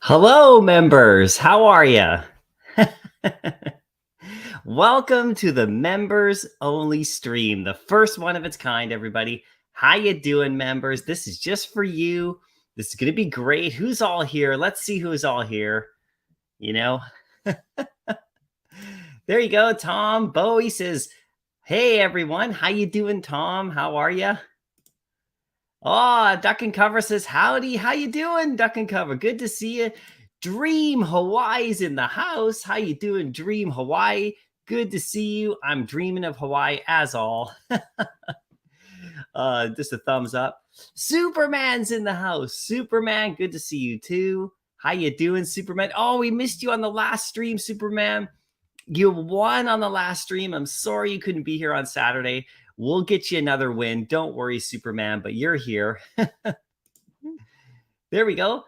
Hello, members. How are you? Welcome to the members only stream, the first one of its kind, everybody. How you doing, members? This is just for you. This is going to be great. Who's all here? Let's see who's all here. You know, there you go, Tom. Bowie says, "Hey, everyone. How you doing, Tom? How are you?" Oh, Duck and Cover says, "Howdy. How you doing, Duck and Cover? Good to see you." Dream Hawaii's in the house. How you doing, Dream Hawaii? Good to see you. I'm dreaming of Hawaii as all. Just a thumbs up. Superman's in the house. Superman, good to see you too. How you doing, Superman? Oh, we missed you on the last stream, Superman. You won on the last stream. I'm sorry you couldn't be here on Saturday. We'll get you another win. Don't worry, Superman, but you're here. There we go.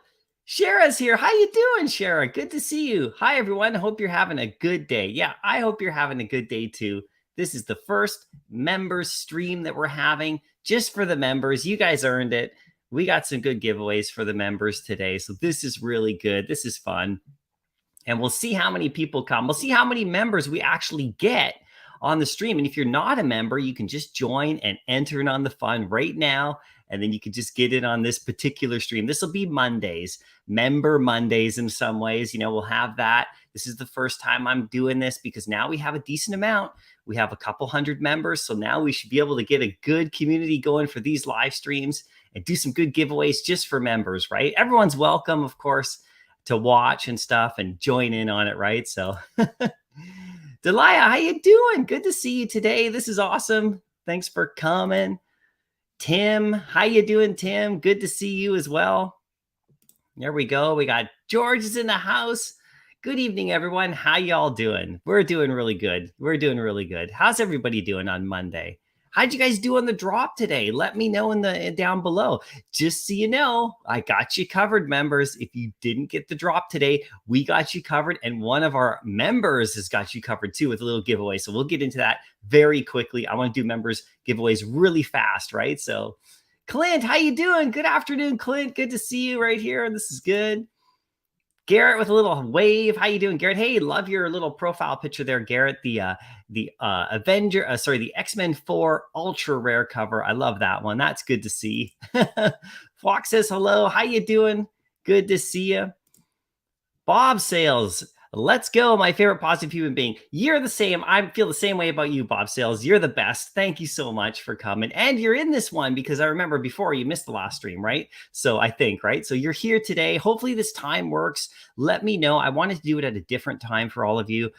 Shara's here. How you doing, Shara? Good to see you. Hi, everyone. Hope you're having a good day. Yeah, I hope you're having a good day, too. This is the first members stream that we're having just for the members. You guys earned it. We got some good giveaways for the members today, so this is really good. This is fun. And we'll see how many people come. We'll see how many members we actually get on the stream. And if you're not a member, you can just join and enter in on the fun right now. And then you can just get in on this particular stream. This will be Mondays, member Mondays in some ways. You know, we'll have that. This is the first time I'm doing this because now we have a decent amount. We have a couple hundred members. So now we should be able to get a good community going for these live streams and do some good giveaways just for members, right? Everyone's welcome, of course, to watch and stuff and join in on it, right? So Delia, how you doing? Good to see you today. This is awesome. Thanks for coming. Tim, how you doing, Tim? Good to see you as well. There we go. We got George is in the house. Good evening, everyone. How y'all doing? We're doing really good. We're doing really good. How's everybody doing on Monday? How'd you guys do on the drop today? Let me know in the down below. Just so you know, I got you covered, members. If you didn't get the drop today, we got you covered, and one of our members has got you covered too with a little giveaway. So we'll get into that very quickly. I want to do members giveaways really fast, right? So, Clint, how you doing? Good afternoon, Clint. Good to see you right here. This is good. Garrett with a little wave. How you doing, Garrett? Hey, love your little profile picture there, Garrett. The X-Men 4 ultra rare cover. I love that one. That's good to see. Fox says hello. How you doing? Good to see you. Bob Sales. Let's go. My favorite positive human being. You're the same. I feel the same way about you, Bob Sales. You're the best. Thank you so much for coming. And you're in this one because I remember before you missed the last stream, right? So I think, right? So you're here today. Hopefully this time works. Let me know. I wanted to do it at a different time for all of you.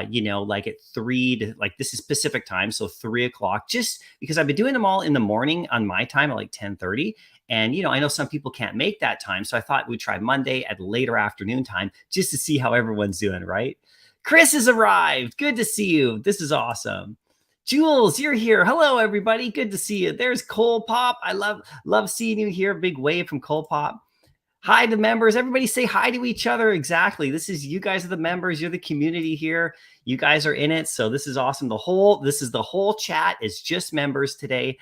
You know, like at 3 to like this is Pacific time. So 3 o'clock, just because I've been doing them all in the morning on my time at like 10:30. And, you know, I know some people can't make that time. So I thought we'd try Monday at later afternoon time just to see how everyone's doing, right? Chris has arrived. Good to see you. This is awesome. Jules, you're here. Hello, everybody. Good to see you. There's Cole Pop. I love seeing you here. Big wave from Cole Pop. Hi to members. Everybody say hi to each other. Exactly. This is you guys are the members. You're the community here. You guys are in it. So this is awesome. This is the whole chat is just members today.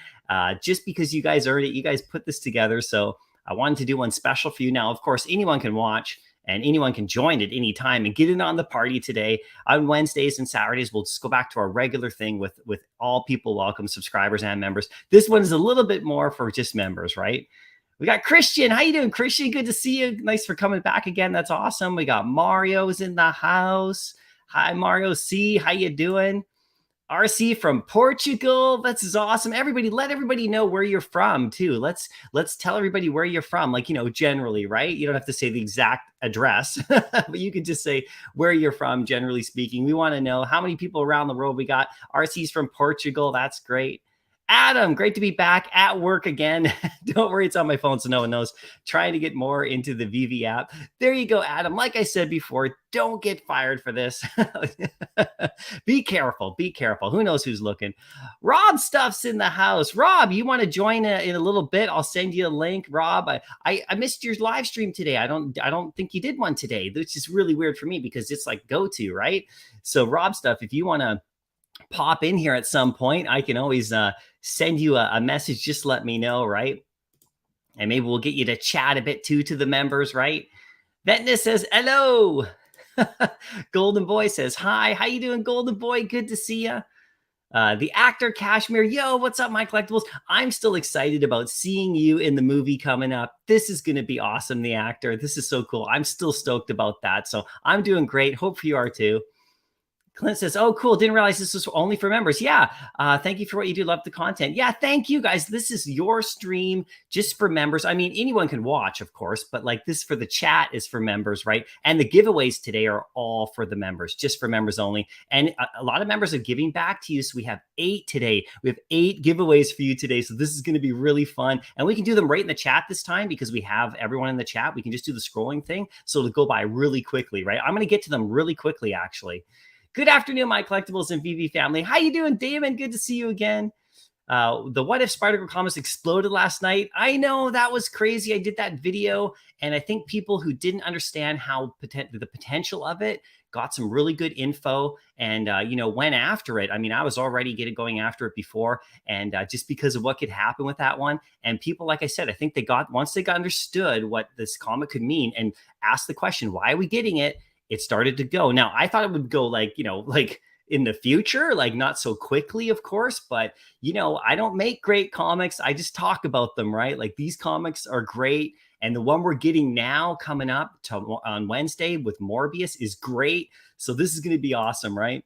Just because you guys earned it, you guys put this together. So I wanted to do one special for you. Now, of course, anyone can watch and anyone can join at any time and get in on the party today. On Wednesdays and Saturdays, we'll just go back to our regular thing with all people welcome, subscribers and members. This one is a little bit more for just members, right? We got Christian. How you doing, Christian? Good to see you. Nice for coming back again. That's awesome. We got Mario's in the house. Hi, Mario C. How you doing? RC from Portugal. That's awesome. Everybody, let everybody know where you're from too. Let's tell everybody where you're from. Like, you know, generally, right? You don't have to say the exact address, but you can just say where you're from, generally speaking. We want to know how many people around the world we got. RC's from Portugal. That's great. Adam, great to be back at work again. Don't worry, it's on my phone so no one knows. Trying to get more into the VV app. There you go, Adam. Like I said before, don't get fired for this. Be careful. Be careful. Who knows who's looking? Rob Stuff's in the house. Rob, you want to join in a little bit? I'll send you a link. Rob, I missed your live stream today. I don't think you did one today, which is really weird for me because it's like go-to, right? So Rob Stuff, if you want to pop in here at some point, I can always send you a message. Just let me know, right? And maybe we'll get you to chat a bit too to the members, right? Vetness says, hello. Golden Boy says, hi. How you doing, Golden Boy? Good to see you. The actor Kashmir, yo, what's up, my collectibles? I'm still excited about seeing you in the movie coming up. This is going to be awesome, the actor. This is so cool. I'm still stoked about that. So I'm doing great. Hope you are too. Clint says, oh, cool. Didn't realize this was only for members. Yeah. Thank you for what you do. Love the content. Yeah. Thank you, guys. This is your stream just for members. I mean, anyone can watch, of course, but like this for the chat is for members, right? And the giveaways today are all for the members, just for members only. And a lot of members are giving back to you. So we have 8 today. We have 8 giveaways for you today. So this is going to be really fun. And we can do them right in the chat this time because we have everyone in the chat. We can just do the scrolling thing. So it'll go by really quickly, right? I'm going to get to them really quickly, actually. Good afternoon, my collectibles and VV family. How you doing, Damon? Good to see you again. The What If Spider-Girl comics exploded last night. I know, that was crazy. I did that video, and I think people who didn't understand how the potential of it got some really good info and, went after it. I mean, I was already going after it before, and just because of what could happen with that one. And people, like I said, I think once they got understood what this comic could mean and asked the question, why are we getting it? It started to go. Now, I thought it would go like in the future, like not so quickly, of course, but I don't make great comics. I just talk about them, right? Like these comics are great. And the one we're getting now coming up on Wednesday with Morbius is great. So this is going to be awesome, right?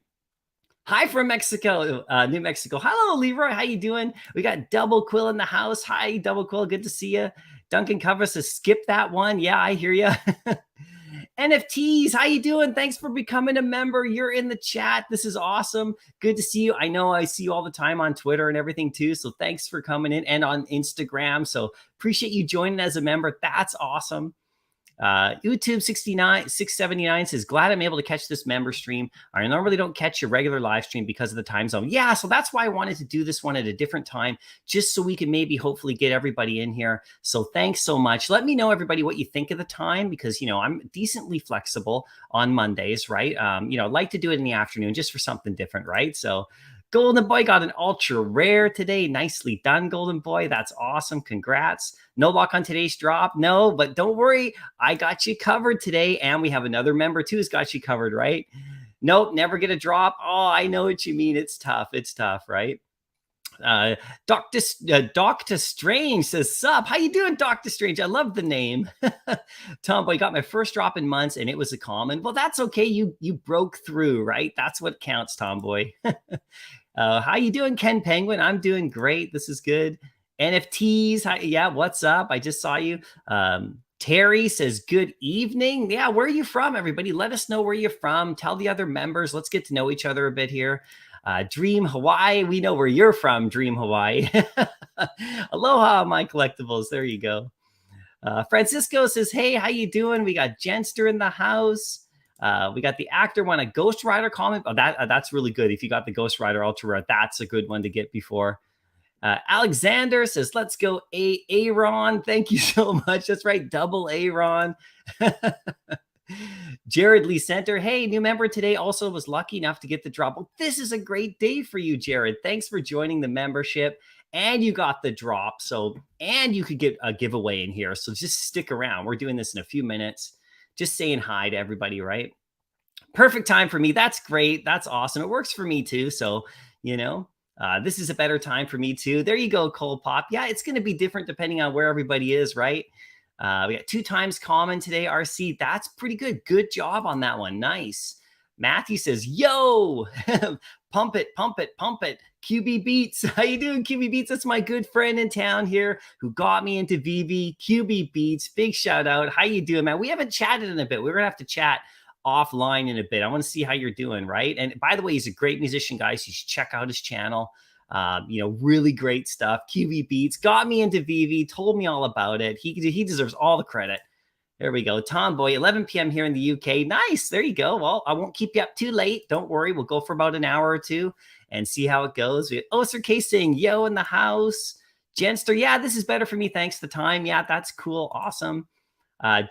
Hi from Mexico, New Mexico. Hello, Leroy. How you doing? We got Double Quill in the house. Hi, Double Quill. Good to see you. Duncan Cover says, skip that one. Yeah, I hear you. NFTs, how you doing? Thanks for becoming a member. You're in the chat. This is awesome. Good to see you. I know I see you all the time on Twitter and everything too. So thanks for coming in, and on Instagram. So appreciate you joining as a member. That's awesome. YouTube 679 says, glad I'm able to catch this member stream. I normally don't catch your regular live stream because of the time zone. Yeah, so that's why I wanted to do this one at a different time, just so we can maybe hopefully get everybody in here. So thanks so much. Let me know, everybody, what you think of the time, because I'm decently flexible on Mondays, right? Like to do it in the afternoon just for something different, right? So Golden Boy got an ultra rare today. Nicely done, Golden Boy. That's awesome. Congrats. No luck on today's drop. No, but don't worry. I got you covered today. And we have another member too who's got you covered, right? Nope, never get a drop. Oh, I know what you mean. It's tough. It's tough, right? Doctor Strange says, sup? How you doing, Doctor Strange? I love the name. Tomboy, got my first drop in months and it was a common. Well, that's okay. You broke through, right? That's what counts, Tomboy. How you doing, Ken Penguin? I'm doing great. This is good. NFTs. Yeah, what's up? I just saw you. Terry says, good evening. Yeah, where are you from, everybody? Let us know where you're from. Tell the other members. Let's get to know each other a bit here. Dream Hawaii. We know where you're from, Dream Hawaii. Aloha, my collectibles. There you go. Francisco says, hey, how you doing? We got Jenster in the house. We got the actor one, a Ghost Rider comic. Oh, that's really good. If you got the Ghost Rider Ultra Rare, that's a good one to get before. Alexander says, let's go Aaron. Thank you so much. That's right. Double Aaron. Jared Lee Center. Hey, new member today. Also was lucky enough to get the drop. Well, this is a great day for you, Jared. Thanks for joining the membership. And you got the drop. And you could get a giveaway in here. So just stick around. We're doing this in a few minutes. Just saying hi to everybody, right? Perfect time for me. That's great. That's awesome. It works for me too. So, this is a better time for me too. There you go, Cole Pop. Yeah, it's going to be different depending on where everybody is, right? We got 2 times common today, RC. That's pretty good. Good job on that one. Nice. Matthew says, yo, pump it, pump it, pump it. QB Beats. How you doing, QB Beats? That's my good friend in town here who got me into VV. QB Beats. Big shout out. How you doing, man? We haven't chatted in a bit. We're going to have to chat offline in a bit. I want to see how you're doing, right? And by the way, he's a great musician, guys. You should check out his channel. Really great stuff. QB Beats got me into VV, told me all about it. He deserves all the credit. There we go. Tomboy, 11 p.m. here in the UK. Nice. There you go. Well, I won't keep you up too late. Don't worry. We'll go for about an hour or two and see how it goes. Sir K saying, yo, in the house. Jenster, yeah, this is better for me. Thanks for the time. Yeah, that's cool. Awesome.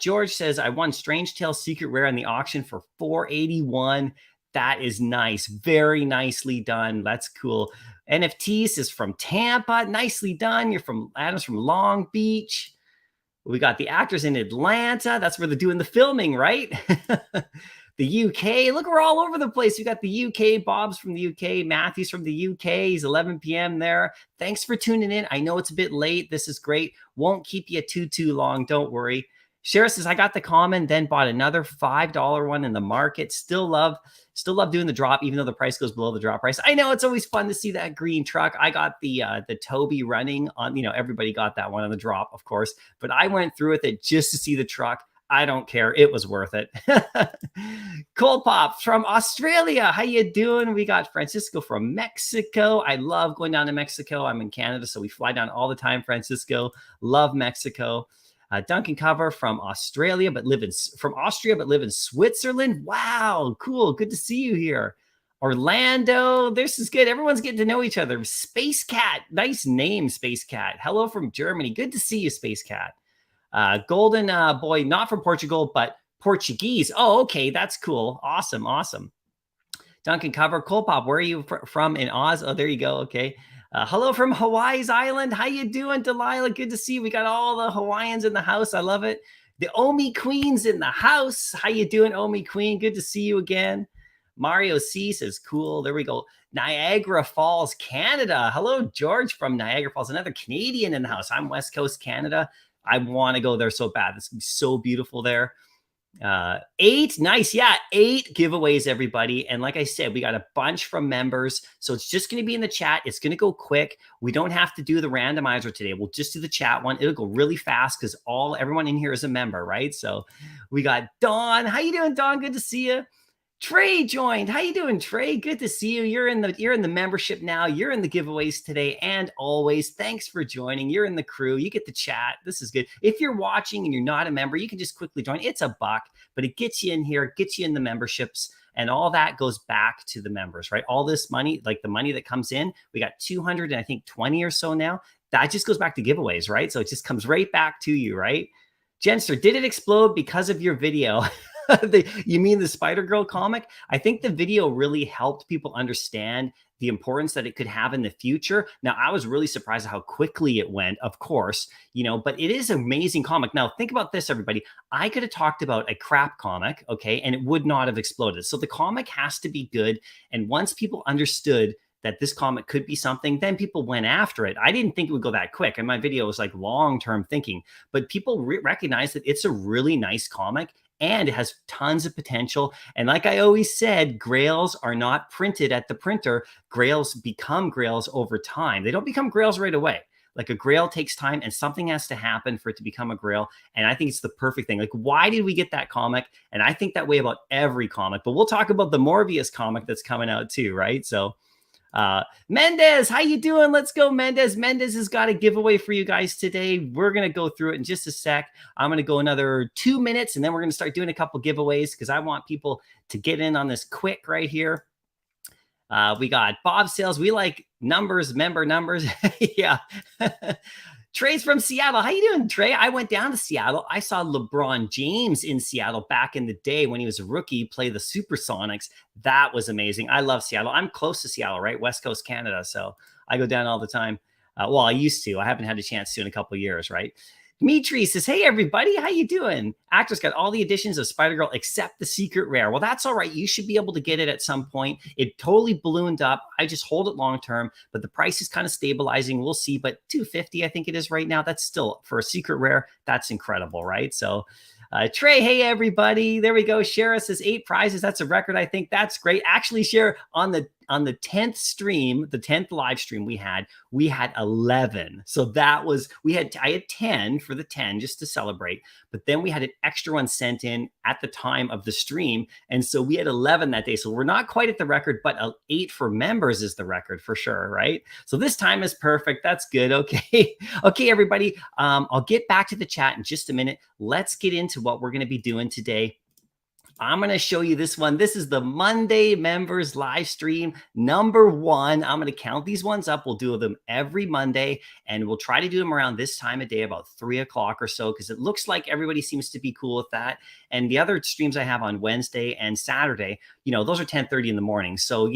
George says, I won Strange Tale Secret Rare in the auction for $481. That is nice. Very nicely done. That's cool. NFTs is from Tampa. Nicely done. You're from Adam's from Long Beach. We got the actors in Atlanta. That's where they're doing the filming, right? The UK. Look, we're all over the place. We got the UK. Bob's from the UK. Matthew's from the UK. He's 11 p.m. there. Thanks for tuning in. I know it's a bit late. This is great. Won't keep you too long. Don't worry. Shara says, I got the common, then bought another $5 one in the market. Still love doing the drop, even though the price goes below the drop price. I know it's always fun to see that green truck. I got the Toby running on, everybody got that one on the drop, of course, but I went through with it just to see the truck. I don't care. It was worth it. Cold Pop from Australia. How you doing? We got Francisco from Mexico. I love going down to Mexico. I'm in Canada, so we fly down all the time, Francisco. Love Mexico. Duncan Cover from Australia, but live in Switzerland. Wow, cool. Good to see you here. Orlando, this is good. Everyone's getting to know each other. Space Cat, nice name, Space Cat. Hello from Germany. Good to see you, Space Cat. Golden Boy, not from Portugal, but Portuguese. Oh, okay, that's cool. Awesome. Duncan Cover, Cold Pop, where are you from in Oz? Oh, there you go. Okay. Hello from Hawaii's Island. How you doing, Delilah? Good to see you. We got all the Hawaiians in the house. I love it. The Omi Queen's in the house. How you doing, Omi Queen? Good to see you again. Mario C says, cool. There we go. Niagara Falls, Canada. Hello, George from Niagara Falls. Another Canadian in the house. I'm West Coast Canada. I want to go there so bad. It's going to be so beautiful there. 8, nice. Yeah, 8 giveaways, everybody. And like I said, we got a bunch from members, so it's just going to be in the chat. It's going to go quick. We don't have to do the randomizer today. We'll just do the chat one. It'll go really fast because everyone in here is a member, right? So we got Dawn. How you doing, Dawn? Good to see you. Trey joined. How you doing, Trey? Good to see you. You're in the membership now. You're in the giveaways today and always. Thanks for joining. You're in the crew. You get the chat. This is good. If you're watching and you're not a member, you can just quickly join. It's $1, but it gets you in here, gets you in the memberships, and all that goes back to the members, right? All this money, like the money that comes in, we got 220 or so now. That just goes back to giveaways, right? So it just comes right back to you, right? Jenster, did it explode because of your video? You mean the Spider-Girl comic? I think the video really helped people understand the importance that it could have in the future. Now, I was really surprised at how quickly it went, of course, but it is an amazing comic. Now, think about this, everybody. I could have talked about a crap comic, okay, and it would not have exploded. So the comic has to be good. And once people understood that this comic could be something, then people went after it. I didn't think it would go that quick. And my video was like long-term thinking, but people recognize that it's a really nice comic and it has tons of potential. And like I always said, grails are not printed at the printer. Grails become grails over time. They don't become grails right away. Like a grail takes time and something has to happen for it to become a grail. And I think it's the perfect thing. Like, why did we get that comic? And I think that way about every comic, but we'll talk about the Morbius comic that's coming out too, right? So Mendez, how you doing? Let's go, Mendez. Mendez has got a giveaway for you guys today. We're going to go through it in just a sec. I'm going to go another 2 minutes and then we're going to start doing a couple giveaways because I want people to get in on this quick right here. We got Bob Sales. We like numbers, member numbers. Yeah. Trey's from Seattle. How you doing, Trey? I went down to Seattle. I saw LeBron James in Seattle back in the day when he was a rookie play the Supersonics. That was amazing. I love Seattle. I'm close to Seattle, right? West Coast Canada. So I go down all the time. Well, I used to. I haven't had a chance to in a couple of years, right? Dimitri says, hey, everybody, how you doing? Actors got all the editions of Spider-Girl except the secret rare. Well, that's all right. You should be able to get it at some point. It totally ballooned up. I just hold it long-term, but the price is kind of stabilizing. We'll see, but $250, I think it is right now. That's still, for a secret rare, that's incredible, right? So Trey, hey, everybody. There we go. Shara says 8 prizes. That's a record. I think that's great. Actually, Shara, on the 10th stream, the 10th live stream we had 11. So that was, I had 10 for the 10 just to celebrate, but then we had an extra one sent in at the time of the stream. And so we had 11 that day. So we're not quite at the record, but 8 for members is the record for sure, right? So this time is perfect. That's good. Okay. Okay, everybody. I'll get back to the chat in just a minute. Let's get into what we're going to be doing today. I'm going to show you this one. This is the Monday members live stream number 1. I'm going to count these ones up. We'll do them every Monday, and we'll try to do them around this time of day, about 3 o'clock or so, because it looks like everybody seems to be cool with that. And the other streams I have on Wednesday and Saturday, those are 10:30 in the morning. So,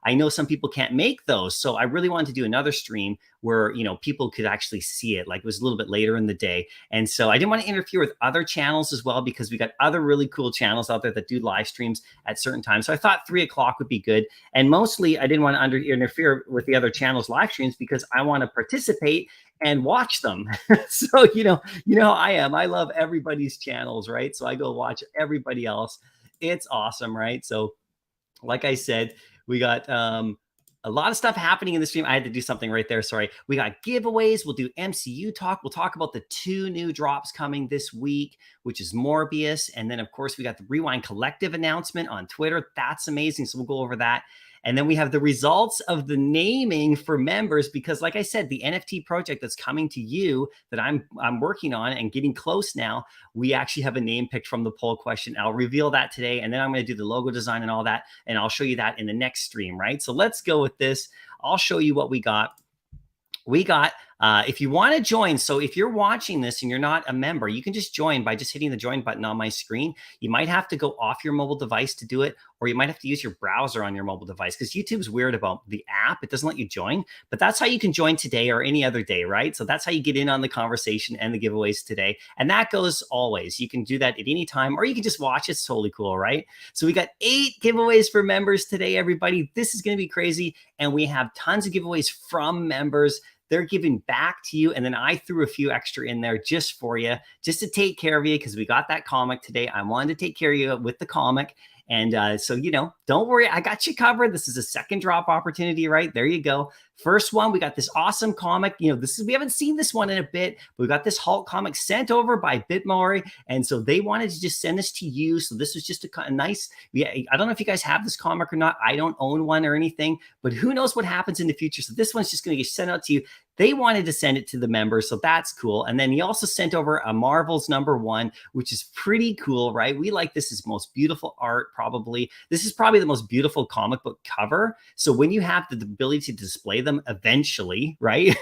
I know some people can't make those. So I really wanted to do another stream where, people could actually see it. Like it was a little bit later in the day. And so I didn't want to interfere with other channels as well, because we got other really cool channels out there that do live streams at certain times. So I thought 3 o'clock would be good. And mostly I didn't want to interfere with the other channels live streams because I want to participate and watch them. So, how I am. I love everybody's channels, right? So I go watch everybody else. It's awesome, right? So like I said, we got a lot of stuff happening in the stream. I had to do something right there. Sorry. We got giveaways. We'll do MCU talk. We'll talk about the 2 new drops coming this week, which is Morbius. And then, of course, we got the Rewind Collective announcement on Twitter. That's amazing. So we'll go over that. And then we have the results of the naming for members, because like I said, the NFT project that's coming to you that I'm working on and getting close now, we actually have a name picked from the poll question. I'll reveal that today. And then I'm going to do the logo design and all that. And I'll show you that in the next stream, right? So let's go with this. I'll show you what we got. If you want to join, so if you're watching this and you're not a member, you can just join by just hitting the join button on my screen. You might have to go off your mobile device to do it, or you might have to use your browser on your mobile device, because YouTube's weird about the app. It doesn't let you join, but that's how you can join today or any other day, right? So that's how you get in on the conversation and the giveaways today. And that goes always. You can do that at any time, or you can just watch. It's totally cool, right? So we got 8 giveaways for members today, everybody. This is going to be crazy. And we have tons of giveaways from members. They're giving back to you. And then I threw a few extra in there just for you, just to take care of you, because we got that comic today. I wanted to take care of you with the comic. And so, don't worry, I got you covered. This is a second drop opportunity, right? There you go. First one, we got this awesome comic. We haven't seen this one in a bit, but we got this Hulk comic sent over by Bitmori. And so they wanted to just send this to you. So this was just a nice, I don't know if you guys have this comic or not. I don't own one or anything, but who knows what happens in the future. So this one's just going to get sent out to you. They wanted to send it to the members, so that's cool. And then he also sent over a Marvel's #1, which is pretty cool, right? We like this as most beautiful art, probably. This is probably the most beautiful comic book cover. So when you have the ability to display them eventually, right,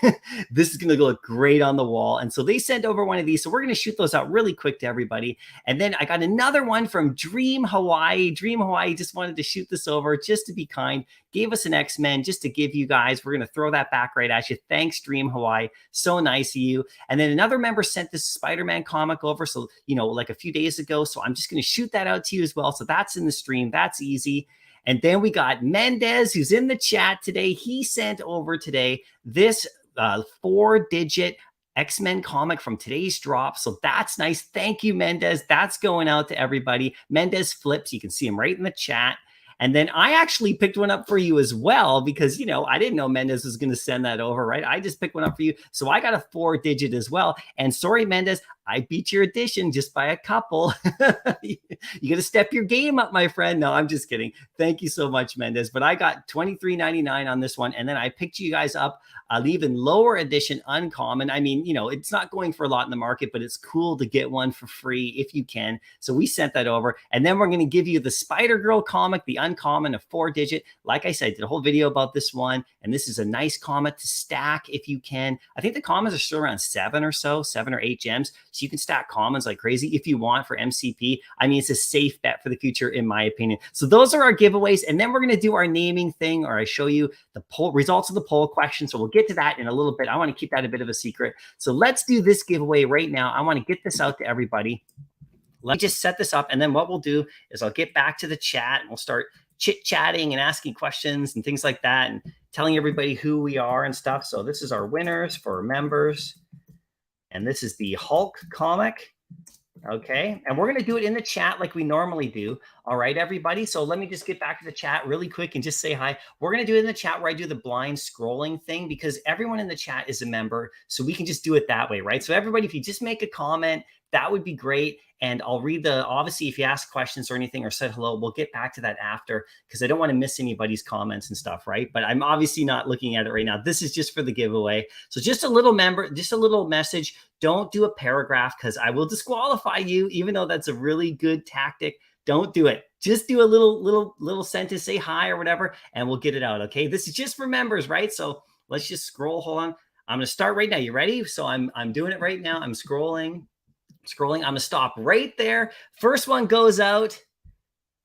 this is going to look great on the wall. And so they sent over one of these. So we're going to shoot those out really quick to everybody. And then I got another one from Dream Hawaii. Dream Hawaii just wanted to shoot this over just to be kind. Gave us an X-Men just to give you guys. We're going to throw that back right at you. Thanks, Dream Hawaii. So nice of you. And then another member sent this Spider-Man comic over. So, like a few days ago. So I'm just going to shoot that out to you as well. So that's in the stream. That's easy. And then we got Mendez, who's in the chat today. He sent over today this 4-digit X-Men comic from today's drop. So that's nice. Thank you, Mendez. That's going out to everybody. Mendez flips. You can see him right in the chat. And then I actually picked one up for you as well, because, I didn't know Mendez was going to send that over, right? I just picked one up for you. So I got a 4-digit as well. And sorry, Mendez, I beat your edition just by a couple. You got to step your game up, my friend. No, I'm just kidding. Thank you so much, Mendez. But I got $23.99 on this one. And then I picked you guys up an even lower edition uncommon. I mean, it's not going for a lot in the market, but it's cool to get one for free if you can. So we sent that over. And then we're going to give you the Spider-Girl comic, the uncommon, a 4-digit. Like I said, I did a whole video about this one. And this is a nice comic to stack if you can. I think the commons are still around 7 or 8 gems. So you can stack commons like crazy if you want for MCP. I mean, it's a safe bet for the future, in my opinion. So those are our giveaways. And then we're going to do our naming thing, or I show you the poll results of the poll question. So we'll get to that in a little bit. I want to keep that a bit of a secret. So let's do this giveaway right now. I want to get this out to everybody. Let me just set this up. And then what we'll do is I'll get back to the chat and we'll start chit-chatting and asking questions and things like that, and telling everybody who we are and stuff. So this is our winners for members. And this is the Hulk comic. Okay. And we're going to do it in the chat like we normally do. All right, everybody. So let me just get back to the chat really quick and just say hi. We're going to do it in the chat where I do the blind scrolling thing, because everyone in the chat is a member. So we can just do it that way, right? So everybody, if you just make a comment, that would be great. And I'll read obviously, if you ask questions or anything or said hello, we'll get back to that after, because I don't want to miss anybody's comments and stuff, right? But I'm obviously not looking at it right now. This is just for the giveaway. So just a little message. Don't do a paragraph, because I will disqualify you, even though that's a really good tactic. Don't do it. Just do a little sentence, say hi or whatever, and we'll get it out. Okay. This is just for members, right? So let's just scroll. Hold on. I'm going to start right now. You ready? So I'm doing it right now. I'm scrolling. I'm going to stop right there. First one goes out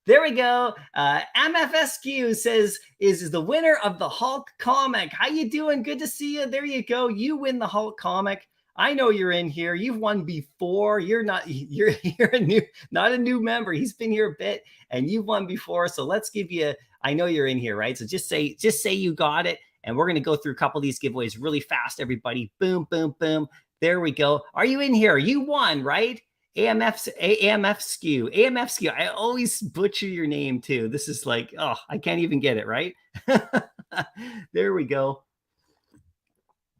There we go. MFSQ says is the winner of the Hulk comic. How you doing? Good to see you. There you go. You win the Hulk comic. I know you're in here. You've won before. You're a new, not a new member. He's been here a bit and you've won before. So let's give you I know you're in here, right? So just say you got it. And we're going to go through a couple of these giveaways really fast, everybody. Boom, boom, boom. There we go. Are you in here? You won, right? AMF skew. I always butcher your name too. This is like, oh, I can't even get it right. There we go.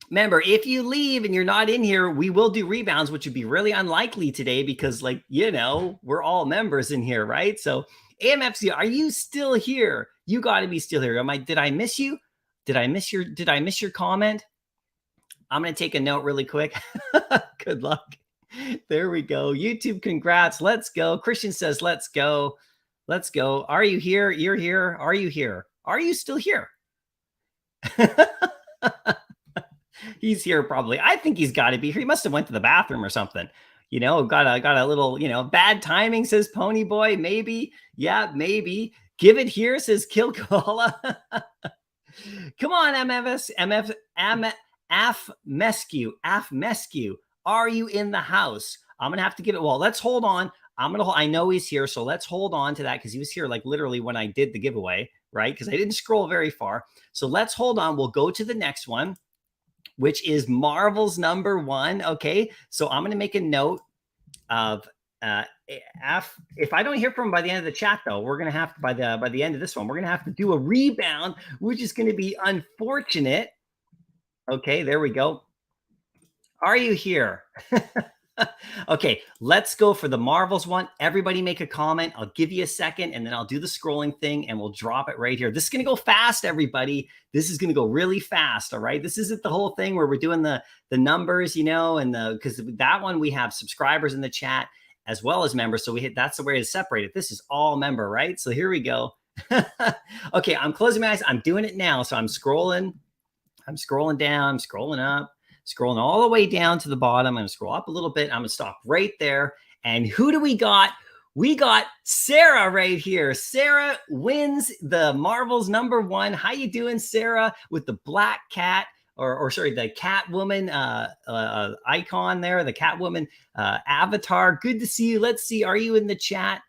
Remember, if you leave and you're not in here, we will do rebounds, which would be really unlikely today because, like, we're all members in here, right? So AMFC, are you still here? You got to be still here. Did I miss you? Did I miss your comment? I'm going to take a note really quick. Good luck. There we go. YouTube, congrats. Let's go. Christian says, let's go. Let's go. Are you here? You're here. Are you here? Are you still here? He's here probably. I think he's got to be here. He must have went to the bathroom or something. Got a little, bad timing, says Pony Boy. Maybe. Yeah, maybe. Give it here, says Kill Koala. Come on, Mescu. Are you in the house? I'm going to have to give it. Well, let's hold on. I know he's here. So let's hold on to that because he was here like literally when I did the giveaway, right? Because I didn't scroll very far. So let's hold on. We'll go to the next one, which is Marvel's number 1. Okay. So I'm going to make a note of if I don't hear from him by the end of the chat, though, we're going to have to, by the end of this one, we're going to have to do a rebound, which is going to be unfortunate. Okay. There we go. Are you here? Okay, let's go for the Marvels one. Everybody make a comment. I'll give you a second and then I'll do the scrolling thing and we'll drop it right here. This is going to go fast, everybody. This is going to go really fast. All right. This isn't the whole thing where we're doing the numbers, and because that one we have subscribers in the chat as well as members. So that's the way to separate it. This is all member, right? So here we go. Okay, I'm closing my eyes. I'm doing it now. So I'm scrolling down, I'm scrolling up. Scrolling all the way down to the bottom. I'm going to scroll up a little bit. I'm going to stop right there. And who do we got? We got Sarah right here. Sarah wins the Marvel's number 1. How you doing, Sarah? With the black cat, or sorry, the Catwoman icon there, the Catwoman avatar. Good to see you. Let's see. Are you in the chat?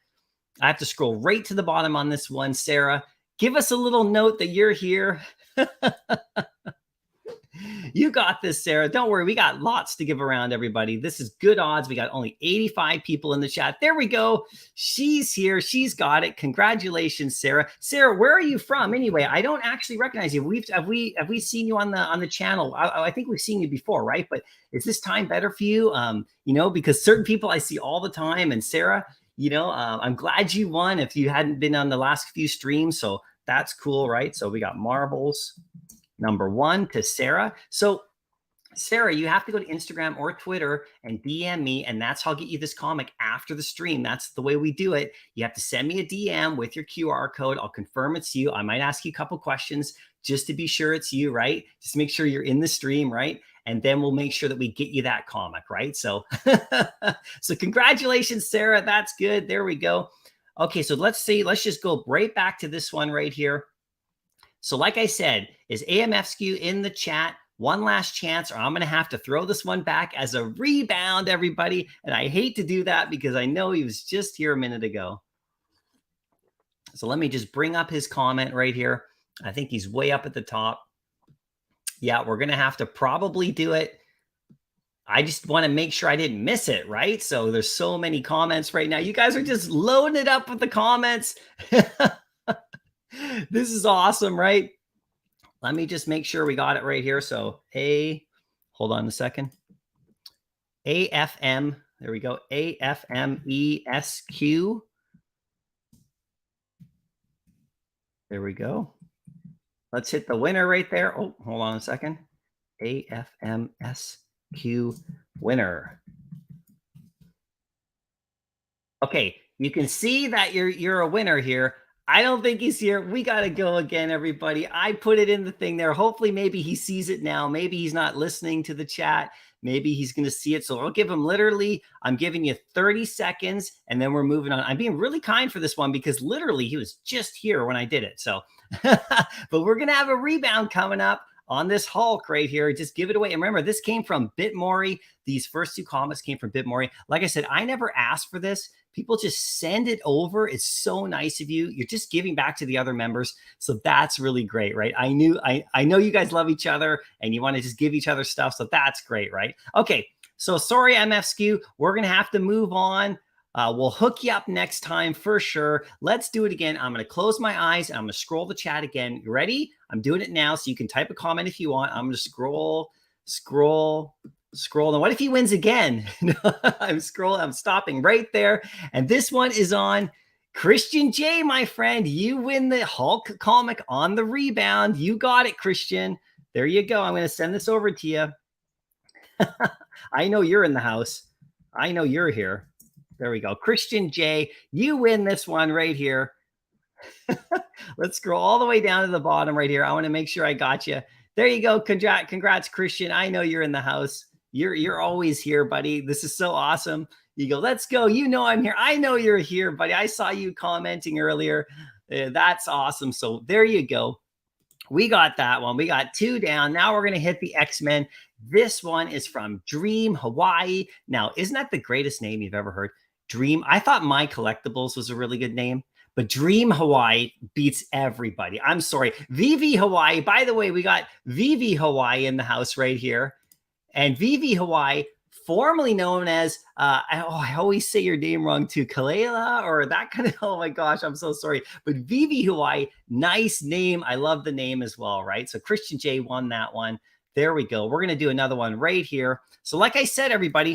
I have to scroll right to the bottom on this one, Sarah. Give us a little note that you're here. You got this, Sarah. Don't worry. We got lots to give around, everybody. This is good odds. We got only 85 people in the chat. There we go. She's here. She's got it. Congratulations, Sarah. Sarah, where are you from? Anyway, I don't actually recognize you. Have we seen you on the channel? I think we've seen you before, right? But is this time better for you? Because certain people I see all the time. And Sarah, I'm glad you won if you hadn't been on the last few streams. So that's cool, right? So we got marbles. Number 1 to Sarah. So Sarah, you have to go to Instagram or Twitter and DM me, and that's how I'll get you this comic after the stream. That's the way we do it. You have to send me a DM with your QR code. I'll confirm it's you. I might ask you a couple questions just to be sure it's you, right? Just make sure you're in the stream, right? And then we'll make sure that we get you that comic, right? So, so congratulations, Sarah. That's good. There we go. Okay, so let's just go right back to this one right here. So like I said, is AMFSQ in the chat? One last chance, or I'm going to have to throw this one back as a rebound, everybody. And I hate to do that because I know he was just here a minute ago. So let me just bring up his comment right here. I think he's way up at the top. Yeah, we're going to have to probably do it. I just want to make sure I didn't miss it, right? So there's so many comments right now. You guys are just loading it up with the comments. This is awesome, right? Let me just make sure we got it right here. So hold on a second. AFM, there we go. AFMESQ. There we go. Let's hit the winner right there. Oh, hold on a second. AFMSQ winner. Okay, you can see that you're a winner here. I don't think he's here. We got to go again, everybody. I put it in the thing there. Hopefully, maybe he sees it now. Maybe he's not listening to the chat. maybe he's going to see it. So I'll give him literally, I'm giving you 30 seconds and then we're moving on. I'm being really kind for this one because literally he was just here when I did it. So, but we're going to have a rebound coming up on this Hulk right here. Just give it away. And remember, this came from Bitmory. These first two comics came from Bitmory. Like I said, I never asked for this. People just send it over. It's so nice of you. You're just giving back to the other members. So that's really great, right? I know you guys love each other and you want to just give each other stuff. So that's great, right? Okay. So sorry, MFSKU. We're going to have to move on. We'll hook you up next time for sure. Let's do it again. I'm going to close my eyes and I'm going to scroll the chat again. You ready? I'm doing it now. So you can type a comment if you want. I'm going to scroll. Now, what if he wins again? I'm scrolling. I'm stopping right there. And this one is on Christian J, my friend. You win the Hulk comic on the rebound. You got it, Christian. There you go. I'm going to send this over to you. I know you're in the house. I know you're here. There we go. Christian J, you win this one right here. Let's scroll all the way down to the bottom right here. I want to make sure I got you. There you go. Congrats, Christian. I know you're in the house. You're always here, buddy. This is so awesome. You go, let's go. You know I'm here. I know you're here, buddy. I saw you commenting earlier. That's awesome. So there you go. We got that one. We got 2 down. Now we're going to hit the X-Men. This one is from Dream Hawaii. Now, isn't that the greatest name you've ever heard? Dream. I thought Mycollectables was a really good name, but Dream Hawaii beats everybody. I'm sorry. VV Hawaii. By the way, we got VV Hawaii in the house right here. And VV Hawaii, formerly known as, I always say your name wrong too, Kalela or that kind of, oh my gosh, I'm so sorry. But VV Hawaii, nice name. I love the name as well, right? So Christian J won that one. There we go. We're going to do another one right here. So like I said, everybody,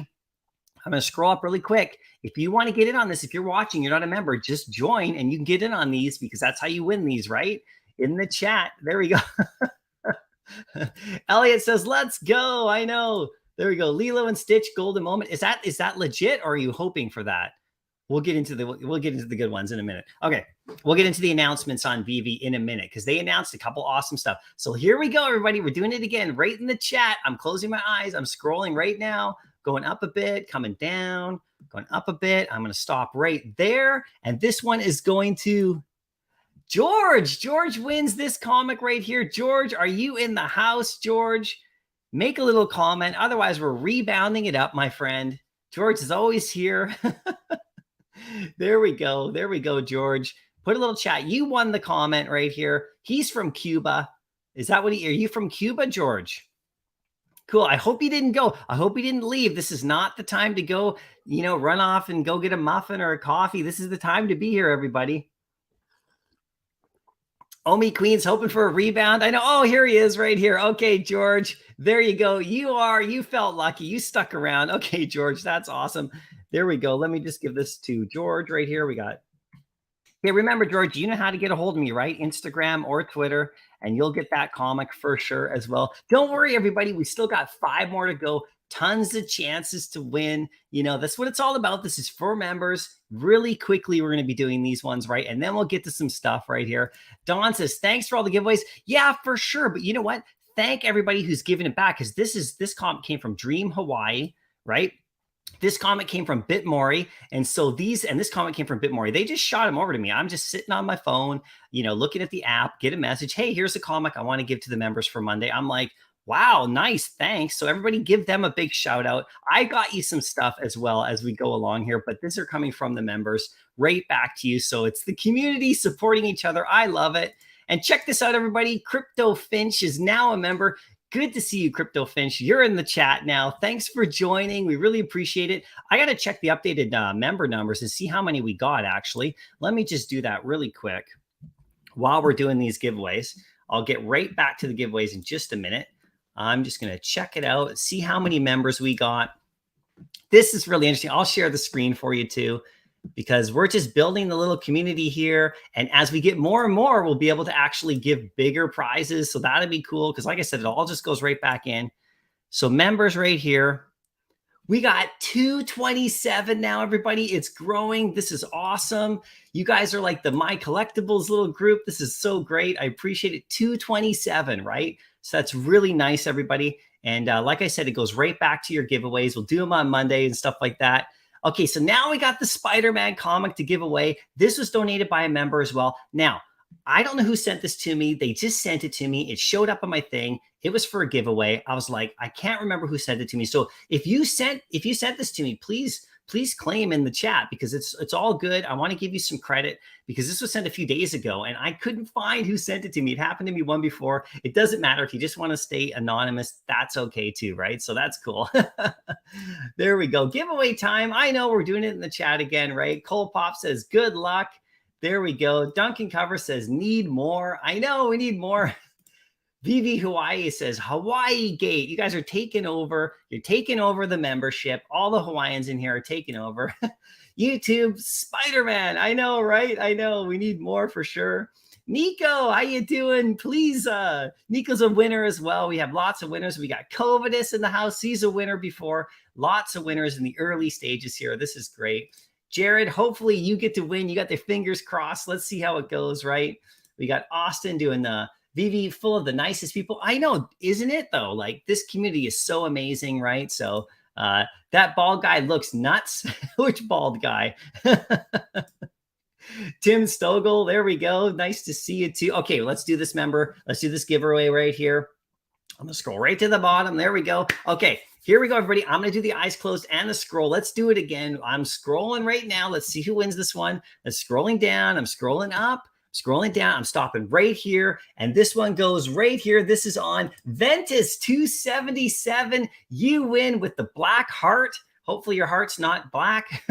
I'm going to scroll up really quick. If you want to get in on this, if you're watching, you're not a member, just join and you can get in on these because that's how you win these, right? In the chat. There we go. Elliot says, let's go. I know. There we go. Lilo and Stitch, golden moment. Is that legit or are you hoping for that? We'll get into the good ones in a minute. Okay. We'll get into the announcements on VV in a minute because they announced a couple awesome stuff. So here we go, everybody. We're doing it again right in the chat. I'm closing my eyes. I'm scrolling right now, going up a bit, coming down, going up a bit. I'm going to stop right there. And this one is going to George. George wins this comic right here. George, are you in the house, George? Make a little comment. Otherwise, we're rebounding it up, my friend. George is always here. There we go. There we go, George. Put a little chat. You won the comment right here. He's from Cuba. Is that what are you from Cuba, George? Cool. I hope he didn't go. I hope he didn't leave. This is not the time to go, run off and go get a muffin or a coffee. This is the time to be here, everybody. Omi Queen's hoping for a rebound. I know. Oh, here he is right here. Okay, George. There you go. You felt lucky. You stuck around. Okay, George. That's awesome. There we go. Let me just give this to George right here. We got. Okay, remember, George, you know how to get a hold of me, right? Instagram or Twitter, and you'll get that comic for sure as well. Don't worry, everybody. We still got 5 more to go. Tons of chances to win. That's what it's all about. This is for members. Really quickly, we're going to be doing these ones, right? And then we'll get to some stuff right here. Dawn says, thanks for all the giveaways. Yeah, for sure. But you know what? Thank everybody who's giving it back because this comic came from Dream Hawaii, right? This comic came from Bitmory. And this comic came from Bitmory. They just shot him over to me. I'm just sitting on my phone, looking at the app, get a message. Hey, here's a comic I want to give to the members for Monday. I'm like, wow, nice. Thanks. So everybody give them a big shout out. I got you some stuff as well as we go along here, but these are coming from the members right back to you. So it's the community supporting each other. I love it. And check this out, everybody. Crypto Finch is now a member. Good to see you, Crypto Finch. You're in the chat now. Thanks for joining. We really appreciate it. I got to check the updated member numbers and see how many we got, actually. Let me just do that really quick while we're doing these giveaways. I'll get right back to the giveaways in just a minute. I'm just going to check it out, see how many members we got. This is really interesting. I'll share the screen for you too, because we're just building the little community here. And as we get more and more, we'll be able to actually give bigger prizes. So that'd be cool. Because like I said, it all just goes right back in. So members right here, we got 227 now, everybody. It's growing. This is awesome. You guys are like the Mycollectables little group. This is so great. I appreciate it. 227, right? So that's really nice, everybody. And like I said, it goes right back to your giveaways. We'll do them on Monday and stuff like that. Okay, so now we got the Spider-Man comic to give away. This was donated by a member as well. Now, I don't know who sent this to me. They just sent it to me. It showed up on my thing. It was for a giveaway. I was like, I can't remember who sent it to me. So if you sent this to me, please claim in the chat, because it's all good. I want to give you some credit because this was sent a few days ago and I couldn't find who sent it to me. It happened to me one before. It doesn't matter. If you just want to stay anonymous, that's okay too, right? So that's cool. There we go. Giveaway time. I know we're doing it in the chat again, right? Cole Pop says, good luck. There we go. Duncan Cover says, need more. I know we need more. VV Hawaii says, Hawaii Gate. You guys are taking over. You're taking over the membership. All the Hawaiians in here are taking over. YouTube, Spider-Man. I know, right? I know. We need more for sure. Nico, how you doing? Please, Nico's a winner as well. We have lots of winners. We got Covidus in the house. He's a winner before. Lots of winners in the early stages here. This is great. Jared, hopefully you get to win. You got their fingers crossed. Let's see how it goes, right? We got Austin doing the VV, full of the nicest people. I know, isn't it though? Like, this community is so amazing, right? So that bald guy looks nuts. Which bald guy? Tim Stogel, there we go. Nice to see you too. Okay, let's do this, member. Let's do this giveaway right here. I'm gonna scroll right to the bottom. There we go. Okay, here we go, everybody. I'm gonna do the eyes closed and the scroll. Let's do it again. I'm scrolling right now. Let's see who wins this one. I'm scrolling down. I'm scrolling up. Scrolling down, I'm stopping right here, and this one goes right here. This is on Ventus 277. You win with the black heart. Hopefully your heart's not black.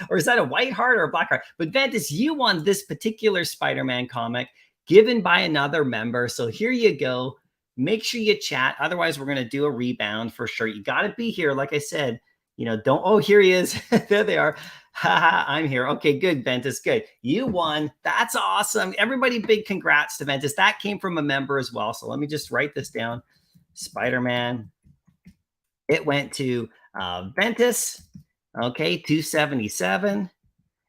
Or is that a white heart or a black heart? But Ventus, you won this particular Spider-Man comic given by another member. So here you go. Make sure you chat. Otherwise, we're going to do a rebound for sure. You got to be here. Like I said, you know, don't, oh, here he is. There they are. Haha, I'm here. Okay, good, Ventus. Good. You won. That's awesome. Everybody, big congrats to Ventus. That came from a member as well. So let me just write this down. Spider-Man. It went to Ventus. Okay, 277.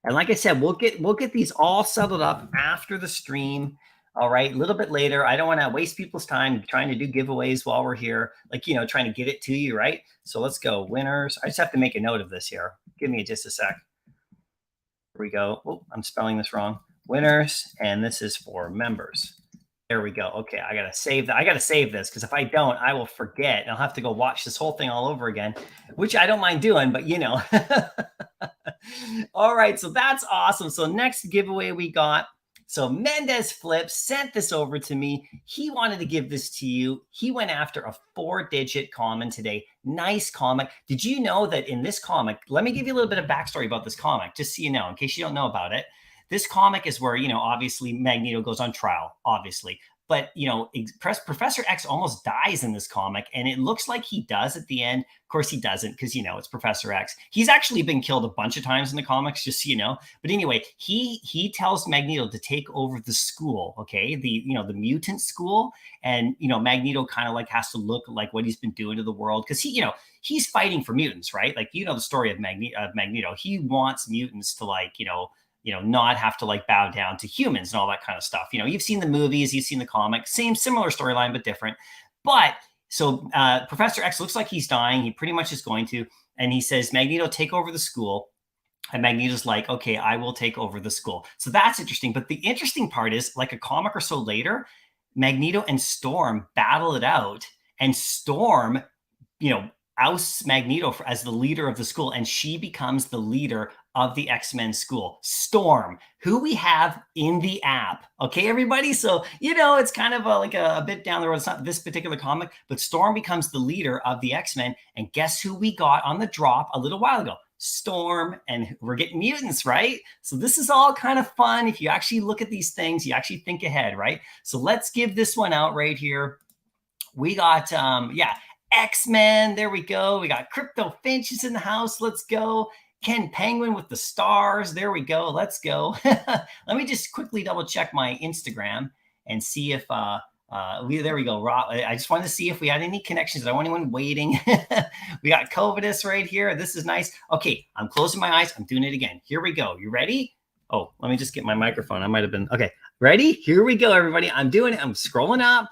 And like I said, we'll get these all settled up after the stream. All right, a little bit later. I don't want to waste people's time trying to do giveaways while we're here, like, you know, trying to get it to you, right? So let's go. Winners. I just have to make a note of this here. Give me just a sec. Here we go. Oh, I'm spelling this wrong. Winners, and this is for members. There we go. Okay, I gotta save that. I gotta save this because if I don't, I will forget. I'll have to go watch this whole thing all over again, which I don't mind doing, but you know. All right, so that's awesome. So next giveaway we got. So Mendez Flip sent this over to me. He wanted to give this to you. He went after a 4-digit common today. Nice comic. Did you know that in this comic, let me give you a little bit of backstory about this comic, just so you know, in case you don't know about it. This comic is where, you know, obviously Magneto goes on trial, obviously. But, you know, Professor X almost dies in this comic, and it looks like he does at the end. Of course, he doesn't because, you know, it's Professor X. He's actually been killed a bunch of times in the comics, just so you know. But anyway, he tells Magneto to take over the school, okay, the mutant school. And, you know, Magneto kind of like has to look like what he's been doing to the world because he's fighting for mutants, right? Like, you know, the story of Magneto. He wants mutants to, like, not have to like bow down to humans and all that kind of stuff. You know, you've seen the movies, you've seen the comic, similar storyline, but different. But so Professor X looks like he's dying. He pretty much is going to, and he says, Magneto, take over the school. And Magneto's like, okay, I will take over the school. So that's interesting. But the interesting part is, like a comic or so later, Magneto and Storm battle it out, and Storm, ousts Magneto as the leader of the school, and she becomes the leader of the X-Men school. Storm, who we have in the app. Okay, everybody? So, it's kind of like a bit down the road. It's not this particular comic, but Storm becomes the leader of the X-Men. And guess who we got on the drop a little while ago? Storm, and we're getting mutants, right? So this is all kind of fun. If you actually look at these things, you actually think ahead, right? So let's give this one out right here. We got, X-Men. There we go. We got Crypto Finch is in the house. Let's go. Ken Penguin with the stars. There we go. Let's go. Let me just quickly double check my Instagram and see if there we go. Rob, I just wanted to see if we had any connections. I don't want anyone waiting. We got Covidus right here. This is nice. Okay, I'm closing my eyes. I'm doing it again. Here we go. You ready? Oh, let me just get my microphone. I might have been okay. Ready? Here we go, everybody. I'm doing it. I'm scrolling up.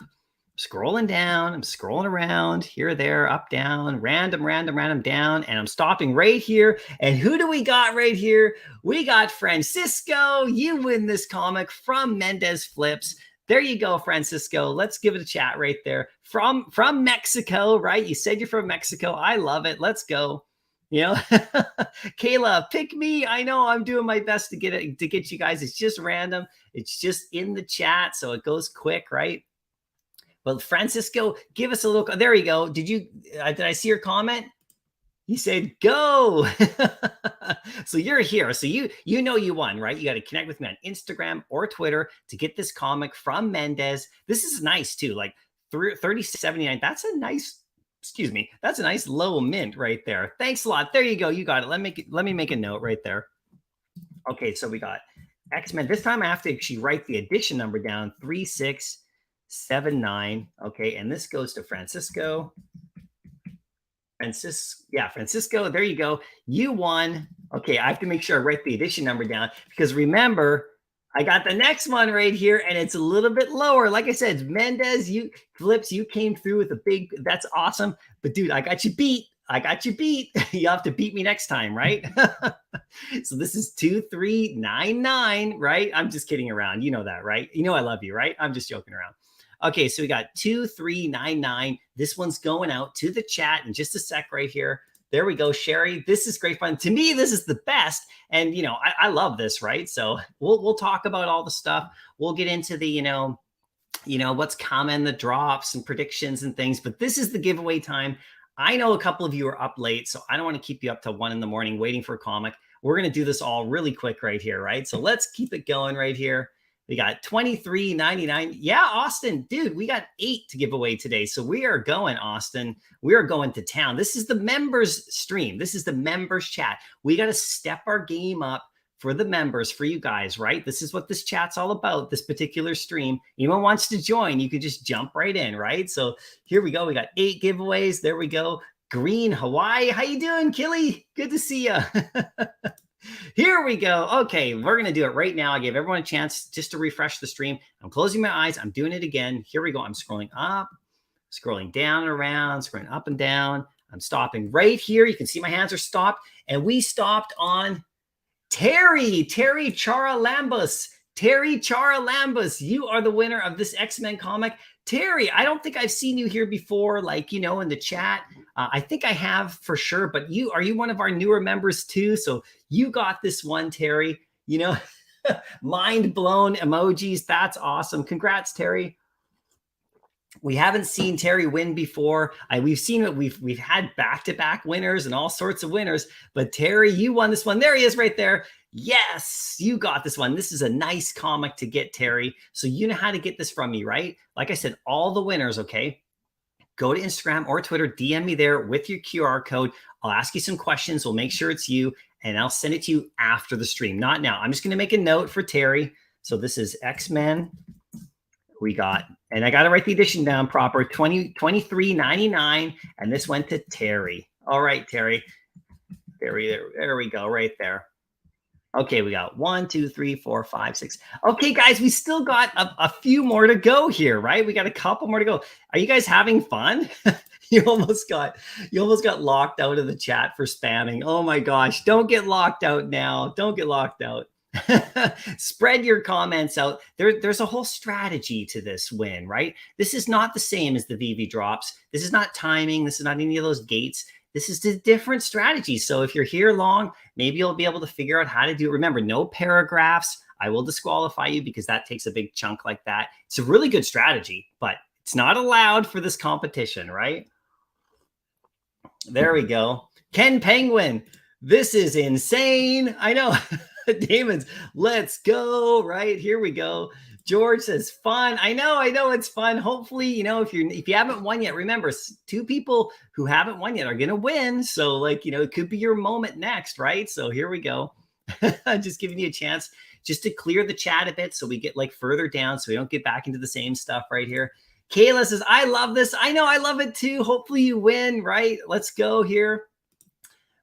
scrolling down. I'm scrolling around here, there, up, down, random down. And I'm stopping right here. And who do we got right here? We got Francisco. You win this comic from Mendez Flips. There you go, Francisco. Let's give it a chat right there. From Mexico, right? You said you're from Mexico. I love it. Let's go. You know, Kayla, pick me. I know I'm doing my best to get you guys. It's just random. It's just in the chat, so it goes quick, right? But Francisco, give us a look. There you go. Did I see your comment? He said, go. So you're here. So you know you won, right? You got to connect with me on Instagram or Twitter to get this comic from Mendez. This is nice too. Like $30.79. That's a nice, excuse me. That's a nice low mint right there. Thanks a lot. There you go. You got it. Let me make a note right there. Okay, so we got X-Men. This time I have to actually write the edition number down, 3679. Okay, and this goes to Francisco. Francisco, there you go. You won. Okay, I have to make sure I write the edition number down because remember, I got the next one right here and it's a little bit lower. Like I said, Mendez, you came through with a big, that's awesome. But dude, I got you beat. You have to beat me next time, right? So this is 2399, right? I'm just kidding around. You know that, right? You know I love you, right? I'm just joking around. Okay, so we got 2399. This one's going out to the chat in just a sec right here. There we go, Sherry. This is great fun. To me, this is the best. And, you know, I love this, right? So we'll talk about all the stuff. We'll get into the, you know, what's coming, the drops and predictions and things. But this is the giveaway time. I know a couple of you are up late, so I don't want to keep you up till 1 a.m. waiting for a comic. We're going to do this all really quick right here, right? So let's keep it going right here. We got $23.99. Yeah, Austin, dude, we got 8 to give away today. So we are going, Austin. We are going to town. This is the members stream. This is the members chat. We got to step our game up for the members, for you guys, right? This is what this chat's all about, this particular stream. Anyone wants to join, you could just jump right in, right? So here we go. We got 8 giveaways. There we go. Green Hawaii. How you doing, Killy? Good to see you. Here we go. Okay, we're going to do it right now. I gave everyone a chance just to refresh the stream. I'm closing my eyes. I'm doing it again. Here we go. I'm scrolling up, scrolling down and around, scrolling up and down. I'm stopping right here. You can see my hands are stopped. And we stopped on Terry Charalambus. Terry Charalambus, you are the winner of this X-Men comic. Terry, I don't think I've seen you here before, like, you know, in the chat. I think I have for sure, but are you one of our newer members too? So you got this one, Terry, you know, mind blown emojis. That's awesome. Congrats, Terry. We haven't seen Terry win before. We've seen it. We've had back-to-back winners and all sorts of winners, but Terry, you won this one. There he is right there. Yes, you got this one. This is a nice comic to get, Terry. So you know how to get this from me, right? Like I said, all the winners, okay? Go to Instagram or Twitter, DM me there with your QR code. I'll ask you some questions. We'll make sure it's you, and I'll send it to you after the stream, not now. I'm just going to make a note for Terry. So this is X-Men. We got, and I got to write the edition down proper, $23.99, and this went to Terry. All right, Terry. There we go, right there. Okay, we got 1, 2, 3, 4, 5, 6. Okay, guys, we still got a few more to go here, right? We got a couple more to go. Are you guys having fun? You almost got locked out of the chat for spamming. Oh my gosh, don't get locked out now. Don't get locked out. Spread your comments out. There's a whole strategy to this win, right? This is not the same as the VV drops. This is not timing. This is not any of those gates. This is a different strategy. So if you're here long, maybe you'll be able to figure out how to do it. Remember, no paragraphs. I will disqualify you because that takes a big chunk like that. It's a really good strategy, but it's not allowed for this competition, right? There we go. Ken Penguin. This is insane. I know. Damon's, let's go. Right, here we go. George says fun. I know it's fun. Hopefully, you know, if you haven't won yet, remember 2 people who haven't won yet are going to win. So like, you know, it could be your moment next, right? So here we go. Just giving you a chance just to clear the chat a bit so we get like further down so we don't get back into the same stuff right here. Kayla says, I love this. I know I love it too. Hopefully you win, right? Let's go here.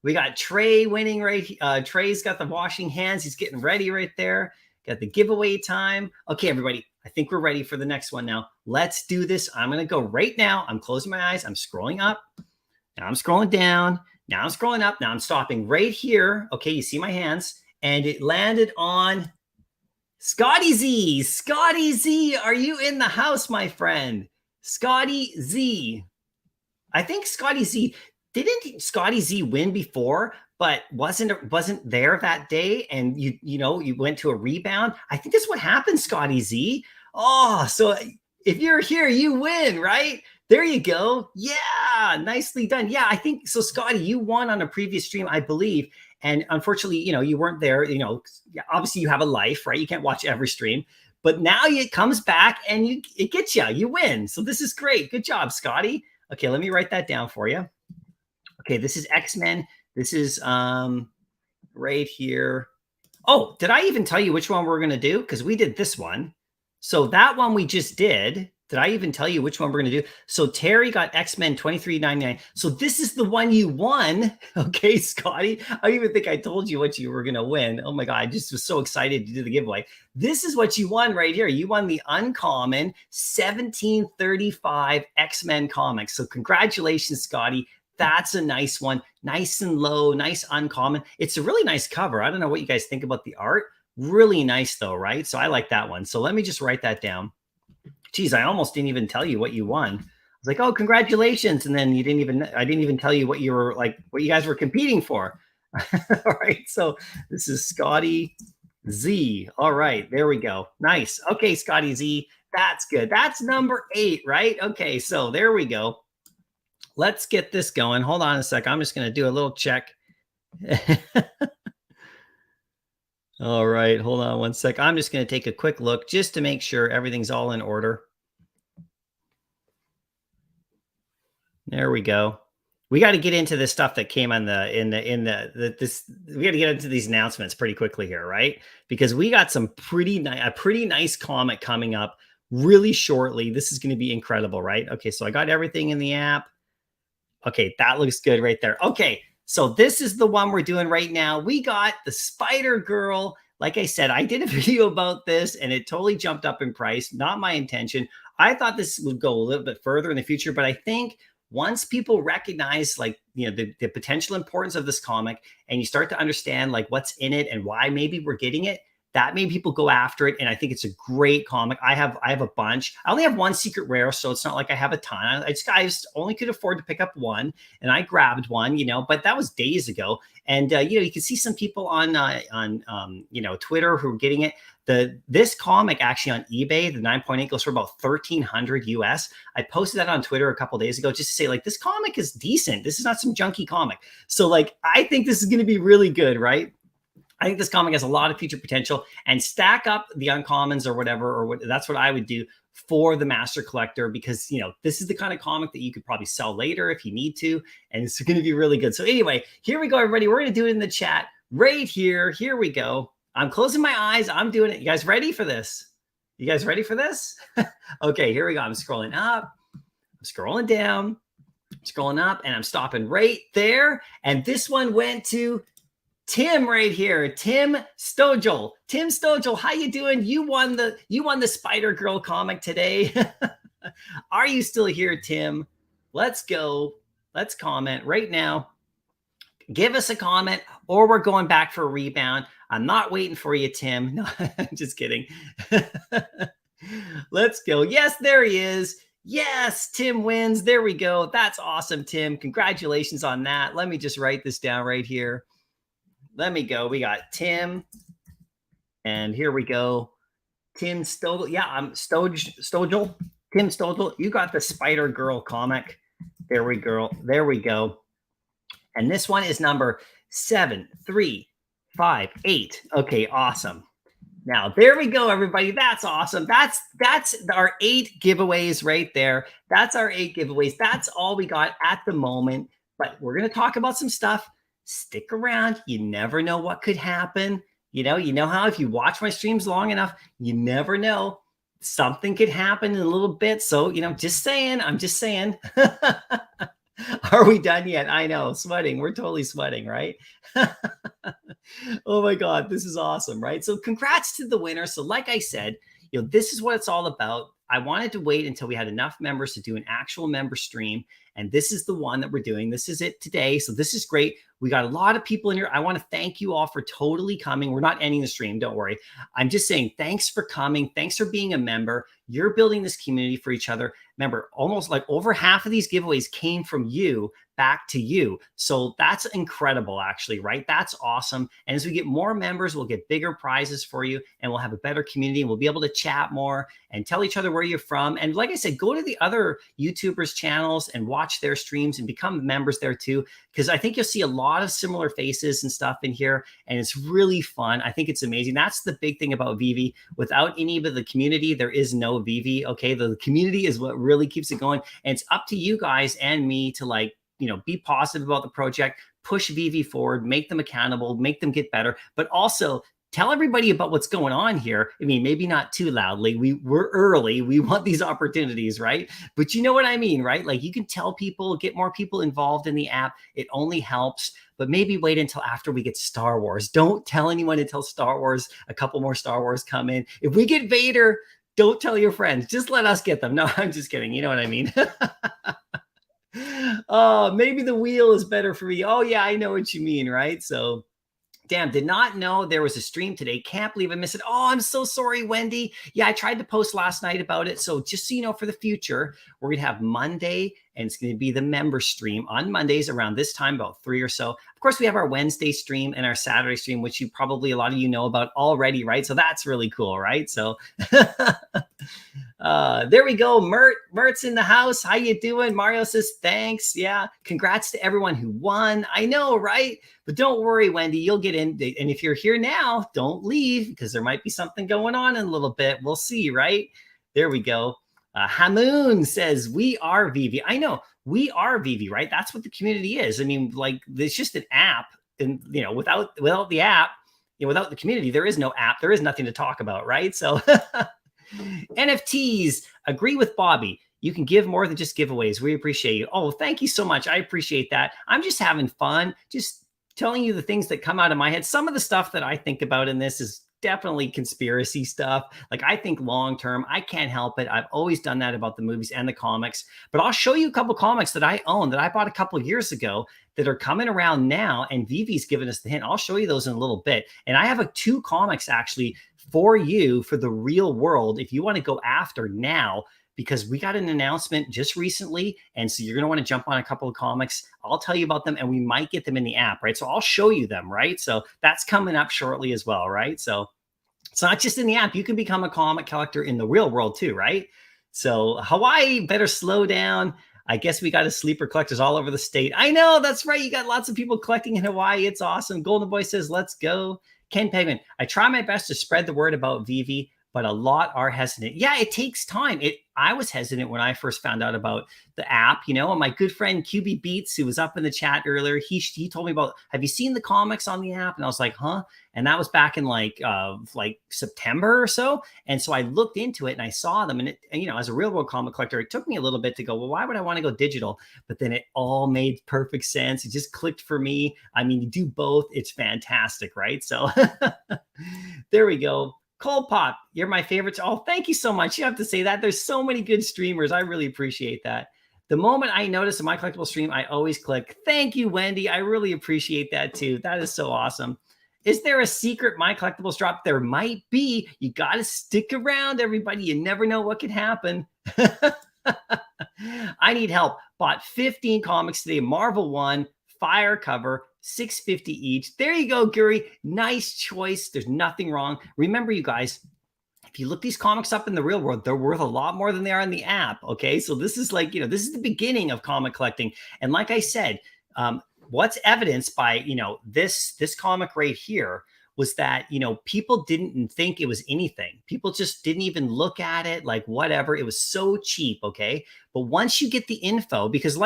We got Trey winning right. Trey's got the washing hands. He's getting ready right there. Got the giveaway time. Okay, everybody. I think we're ready for the next one now. Let's do this. I'm going to go right now. I'm closing my eyes. I'm scrolling up. Now I'm scrolling down. Now I'm scrolling up. Now I'm stopping right here. Okay, you see my hands. And it landed on Scotty Z. Scotty Z, are you in the house, my friend? Scotty Z. I think Scotty Z, didn't Scotty Z win before, but wasn't there that day, and you went to a rebound? I think that's what happened, Scotty Z. Oh, so if you're here, you win, right? There you go. Yeah, nicely done. Yeah, I think so. Scotty, you won on a previous stream, I believe. And unfortunately, you weren't there. Obviously you have a life, right? You can't watch every stream. But now it comes back and it gets you. You win. So this is great. Good job, Scotty. Okay, let me write that down for you. Okay, this is X-Men. This is right here. Oh, did I even tell you which one we're going to do? Because we did this one. So that one we just did. Did I even tell you which one we're going to do? So Terry got X-Men 23.99. So this is the one you won. Okay, Scotty. I don't even think I told you what you were going to win. Oh my God, I just was so excited to do the giveaway. This is what you won right here. You won the uncommon 1735 X-Men comics. So congratulations, Scotty. That's a nice one. Nice and low, nice uncommon. It's a really nice cover. I don't know what you guys think about the art. Really nice though, right? So I like that one. So let me just write that down. Geez, I almost didn't even tell you what you won. I was like, oh, congratulations. And then I didn't even tell you what you guys were competing for. All right. So this is Scotty Z. All right. There we go. Nice. Okay, Scotty Z. That's good. That's number 8, right? Okay. So there we go. Let's get this going. Hold on a sec. I'm just going to do a little check. All right, hold on one sec. I'm just going to take a quick look just to make sure everything's all in order. There we go. We got to get into this stuff that came on we got to get into these announcements pretty quickly here, right? Because we got a pretty nice comic coming up really shortly. This is going to be incredible, right? Okay, so I got everything in the app. Okay, that looks good right there. Okay, so this is the one we're doing right now. We got the Spider-Girl. Like I said, I did a video about this and it totally jumped up in price. Not my intention. I thought this would go a little bit further in the future, but I think once people recognize the potential importance of this comic and you start to understand what's in it and why maybe we're getting it, that made people go after it. And I think it's a great comic. I have a bunch. I only have one secret rare, so it's not like I have a ton. I just only could afford to pick up one, and I grabbed one, but that was days ago. And you can see some people on Twitter who are getting it. This comic actually on eBay, the 9.8 goes for about 1,300 US. I posted that on Twitter a couple days ago just to say this comic is decent. This is not some junky comic. So I think this is going to be really good, right? I think this comic has a lot of future potential, and stack up the uncommons or whatever, that's what I would do for the master collector, because, this is the kind of comic that you could probably sell later if you need to, and it's going to be really good. So anyway, here we go, everybody. We're going to do it in the chat right here. Here we go. I'm closing my eyes. I'm doing it. You guys ready for this? You guys ready for this? Okay, here we go. I'm scrolling up. I'm scrolling down. I'm scrolling up, and I'm stopping right there. And this one went to Tim right here, Tim Stojal. Tim Stojal, how you doing? You won the Spider-Girl comic today. Are you still here, Tim? Let's go. Let's comment right now. Give us a comment, or we're going back for a rebound. I'm not waiting for you, Tim. No, I'm just kidding. Let's go. Yes, there he is. Yes, Tim wins. There we go. That's awesome, Tim. Congratulations on that. Let me just write this down right here. Let me go. We got Tim, and here we go. Tim Stojal. Yeah, I'm Stojal. Tim Stojal. You got the Spider-Girl comic. There we go. There we go. And this one is number 7358. Okay, awesome. Now, there we go, everybody. That's awesome. That's our 8 giveaways right there. That's our 8 giveaways. That's all we got at the moment. But we're going to talk about some stuff. Stick around. You never know what could happen. You know how if you watch my streams long enough, you never know. Something could happen in a little bit. So, just saying. I'm just saying. Are we done yet? I know. Sweating. We're totally sweating, right? Oh my God. This is awesome, right? So congrats to the winner. So like I said, this is what it's all about. I wanted to wait until we had enough members to do an actual member stream. And this is the one that we're doing. This is it today. So this is great. We got a lot of people in here. I want to thank you all for totally coming. We're not ending the stream. Don't worry. I'm just saying thanks for coming. Thanks for being a member. You're building this community for each other. Remember, almost like over half of these giveaways came from you back to you. So that's incredible, actually, right? That's awesome. And as we get more members, we'll get bigger prizes for you, and we'll have a better community. We'll be able to chat more and tell each other where you're from. And like I said, go to the other YouTubers' channels and watch their streams and become members there too, because I think you'll see a lot of similar faces and stuff in here, and it's really fun. I think it's amazing. That's the big thing about Vivi. Without any of the community, there is no Vivi. Okay, the community is what really keeps it going, and it's up to you guys and me to be positive about the project, push Vivi forward, make them accountable, make them get better, but also tell everybody about what's going on here. I mean, maybe not too loudly. We're early. We want these opportunities, right? But you know what I mean, right? Like, you can tell people, get more people involved in the app. It only helps. But maybe wait until after we get Star Wars. Don't tell anyone until Star Wars, a couple more Star Wars come in. If we get Vader, don't tell your friends. Just let us get them. No, I'm just kidding. You know what I mean? Oh, maybe the wheel is better for me. Oh, yeah, I know what you mean, right? So, damn, did not know there was a stream today. Can't believe I missed it. Oh, I'm so sorry, Wendy. Yeah, I tried to post last night about it. So just so you know, for the future, we're going to have Monday, and it's going to be the member stream on Mondays around this time, about 3 or so. Of course, we have our Wednesday stream and our Saturday stream, which you probably, a lot of you know about already, right? So that's really cool, right? So there we go. Mert's in the house. How you doing? Mario says thanks. Yeah, congrats to everyone who won. I know, right? But don't worry, Wendy, you'll get in. And if you're here now, don't leave, because there might be something going on in a little bit. We'll see, right? There we go. Hamoon says, we are Vivi. I know, we are Vivi, right? That's what the community is. I mean, like, it's just an app. And, without the app, without the community, there is no app. There is nothing to talk about, right? So NFTs, agree with Bobby. You can give more than just giveaways. We appreciate you. Oh, thank you so much. I appreciate that. I'm just having fun, just telling you the things that come out of my head. Some of the stuff that I think about in this is definitely conspiracy stuff. Like, I think long term, I can't help it. I've always done that about the movies and the comics. But I'll show you a couple comics that I own that I bought a couple of years ago that are coming around now, and Vivi's given us the hint. I'll show you those in a little bit. And I have 2 comics actually for you for the real world if you want to go after now, because we got an announcement just recently. And so you're going to want to jump on a couple of comics. I'll tell you about them, and we might get them in the app, right? So I'll show you them, right? So that's coming up shortly as well, right? So it's not just in the app. You can become a comic collector in the real world too, right? So Hawaii, better slow down. I guess we got sleeper collectors all over the state. I know, that's right. You got lots of people collecting in Hawaii. It's awesome. Golden Boy says, let's go. Ken Pegman, I try my best to spread the word about Vivi, but a lot are hesitant. Yeah, it takes time. I was hesitant when I first found out about the app, and my good friend QB Beats, who was up in the chat earlier, he told me about, have you seen the comics on the app? And I was like, huh? And that was back in like September or so. And so I looked into it and I saw them, and as a real world comic collector, it took me a little bit to go, well, why would I want to go digital? But then it all made perfect sense. It just clicked for me. I mean, you do both. It's fantastic, right? So there we go. Cold Pop, you're my favorite. Oh, thank you so much. You have to say that. There's so many good streamers. I really appreciate that. The moment I notice a Mycollectable stream, I always click. Thank you, Wendy. I really appreciate that too. That is so awesome. Is there a secret Mycollectables drop? There might be. You got to stick around, everybody. You never know what could happen. I need help. Bought 15 comics today. Marvel 1, Fire cover, $6.50 each. There you go, Guri. Nice choice. There's nothing wrong. Remember, you guys, if you look these comics up in the real world, they're worth a lot more than they are in the app. Okay, so this is like, this is the beginning of comic collecting. And like I said, what's evidenced by, this comic right here was that, people didn't think it was anything. People just didn't even look at it, like whatever. It was so cheap, okay? But once you get the info, because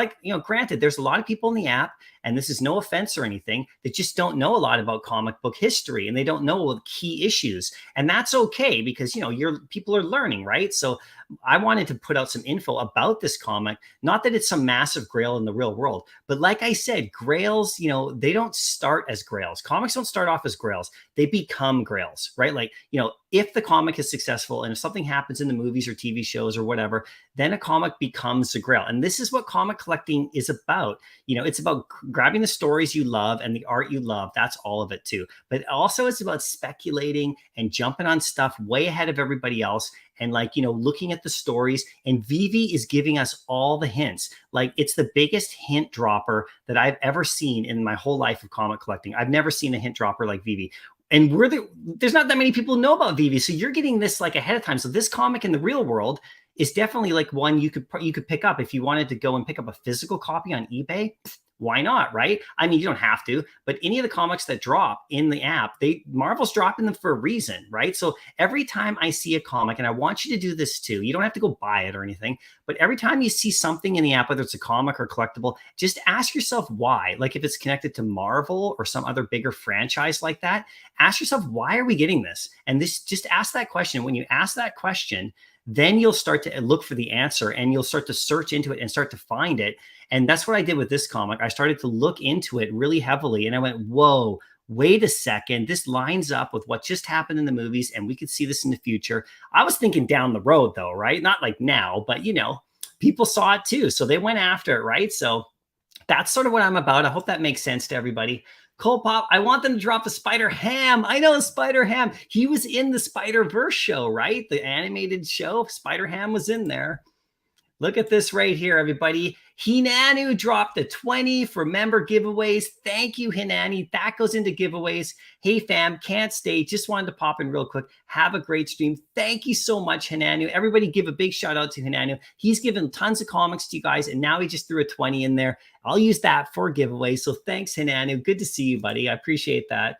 granted, there's a lot of people in the app, and this is no offense or anything, that just don't know a lot about comic book history, and they don't know the key issues. And that's okay, because, people are learning, right? So I wanted to put out some info about this comic. Not that it's some massive grail in the real world, but like I said, grails, they don't start as grails. Comics don't start off as grails. They become grails, right? Like, if the comic is successful and if something happens in the movies or TV shows or whatever, then a comic becomes the grail. And this is what comic collecting is about. It's about grabbing the stories you love and the art you love. That's all of it too. But also it's about speculating and jumping on stuff way ahead of everybody else and looking at the stories. And Vivi is giving us all the hints. Like, it's the biggest hint dropper that I've ever seen in my whole life of comic collecting. I've never seen a hint dropper like Vivi. And there's not that many people know about Vivi. So you're getting this like ahead of time. So this comic in the real world is definitely like one you could pick up if you wanted to go and pick up a physical copy on eBay. Why not, right? I mean, you don't have to, but any of the comics that drop in the app, Marvel's dropping them for a reason, right? So every time I see a comic, and I want you to do this too, you don't have to go buy it or anything, but every time you see something in the app, whether it's a comic or collectible, just ask yourself why. Like, if it's connected to Marvel or some other bigger franchise like that, ask yourself, why are we getting this? And just ask that question. When you ask that question, then you'll start to look for the answer and you'll start to search into it and start to find it. And that's what I did with this comic. I started to look into it really heavily and I went, whoa, wait a second. This lines up with what just happened in the movies and we could see this in the future. I was thinking down the road though, right? Not like now, but people saw it too. So they went after it, right? So that's sort of what I'm about. I hope that makes sense to everybody. Cole Pop, I want them to drop a Spider-Ham. I know Spider-Ham. He was in the Spider-Verse show, right? The animated show. Spider-Ham was in there. Look at this right here, everybody. Hinanu dropped a 20 for member giveaways. Thank you, Hinani. That goes into giveaways. Hey, fam, can't stay. Just wanted to pop in real quick. Have a great stream. Thank you so much, Hinanu. Everybody give a big shout out to Hinanu. He's given tons of comics to you guys, and now he just threw a 20 in there. I'll use that for giveaway. So thanks, Hinanu. Good to see you, buddy. I appreciate that.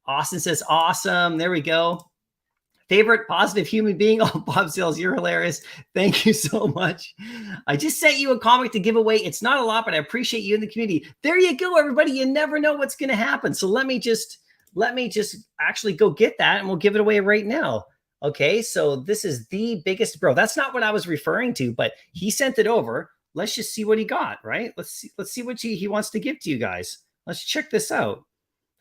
Austin says, awesome. There we go. Favorite positive human being? Oh, Bob Sales, you're hilarious. Thank you so much. I just sent you a comic to give away. It's not a lot, but I appreciate you in the community. There you go, everybody. You never know what's going to happen. So let me just actually go get that and we'll give it away right now. Okay, so this is the biggest bro. That's not what I was referring to, but he sent it over. Let's just see what he got, right? Let's see what he wants to give to you guys. Let's check this out.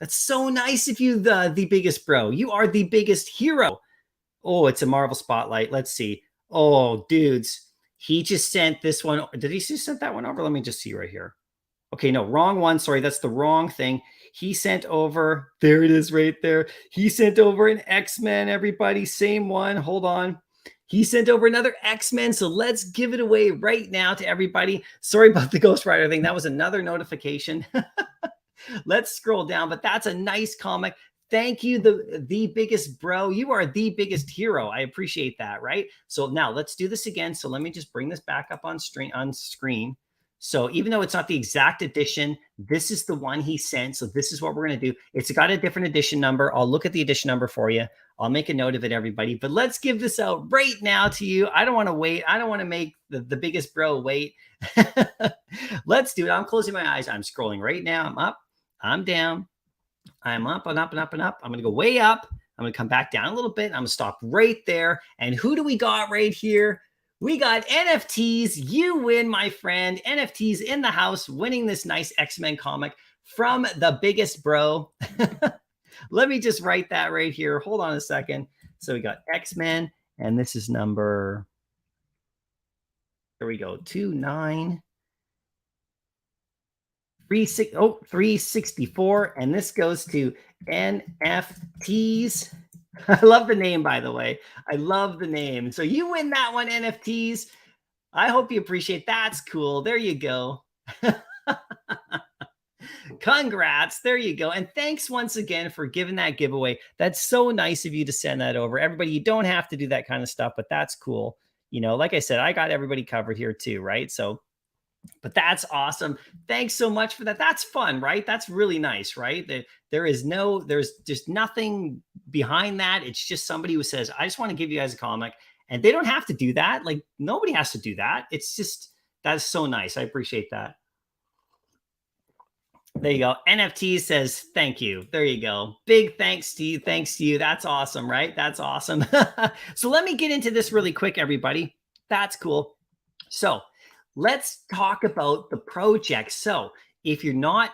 That's so nice of you, the biggest bro. You are the biggest hero. Oh, it's a Marvel Spotlight. Let's see. Oh, dudes. He just sent this one. Did he just send that one over? Let me just see right here. Okay, no, wrong one. Sorry, that's the wrong thing. He sent over. There it is right there. He sent over an X-Men, everybody. Same one. Hold on. He sent over another X-Men. So let's give it away right now to everybody. Sorry about the Ghost Rider thing. That was another notification. Let's scroll down, but that's a nice comic. Thank you, the biggest bro. You are the biggest hero. I appreciate that, right? So now let's do this again. So let me just bring this back up on screen. So even though it's not the exact edition, this is the one he sent. So this is what we're going to do. It's got a different edition number. I'll look at the edition number for you. I'll make a note of it, everybody. But let's give this out right now to you. I don't want to wait. I don't want to make the biggest bro wait. Let's do it. I'm closing my eyes. I'm scrolling right now. I'm up. I'm down. I'm up and up and up and up. I'm going to go way up. I'm going to come back down a little bit. I'm going to stop right there. And who do we got right here? We got NFTs. You win, my friend. NFTs in the house, winning this nice X-Men comic from the biggest bro. Let me just write that right here. Hold on a second. So we got X-Men, and this is number, there we go, 364, and this goes to NFTs. I love the name, by the way. I love the name. So you win that one, NFTs. I hope you appreciate. That's cool. There you go. Congrats. There you go. And thanks once again for giving that giveaway. That's so nice of you to send that over. Everybody, you don't have to do that kind of stuff, but that's cool. Like I said, I got everybody covered here too, right? So, but that's awesome. Thanks so much for that. That's fun, right? That's really nice, right? There's just nothing behind that. It's just somebody who says, I just want to give you guys a comic, and they don't have to do that. Like, nobody has to do that. It's just, that's so nice. I appreciate that. There you go. NFT says, thank you. There you go. Big thanks to you. Thanks to you. That's awesome, right? That's awesome. So let me get into this really quick, everybody. That's cool. So let's talk about the project. So if you're not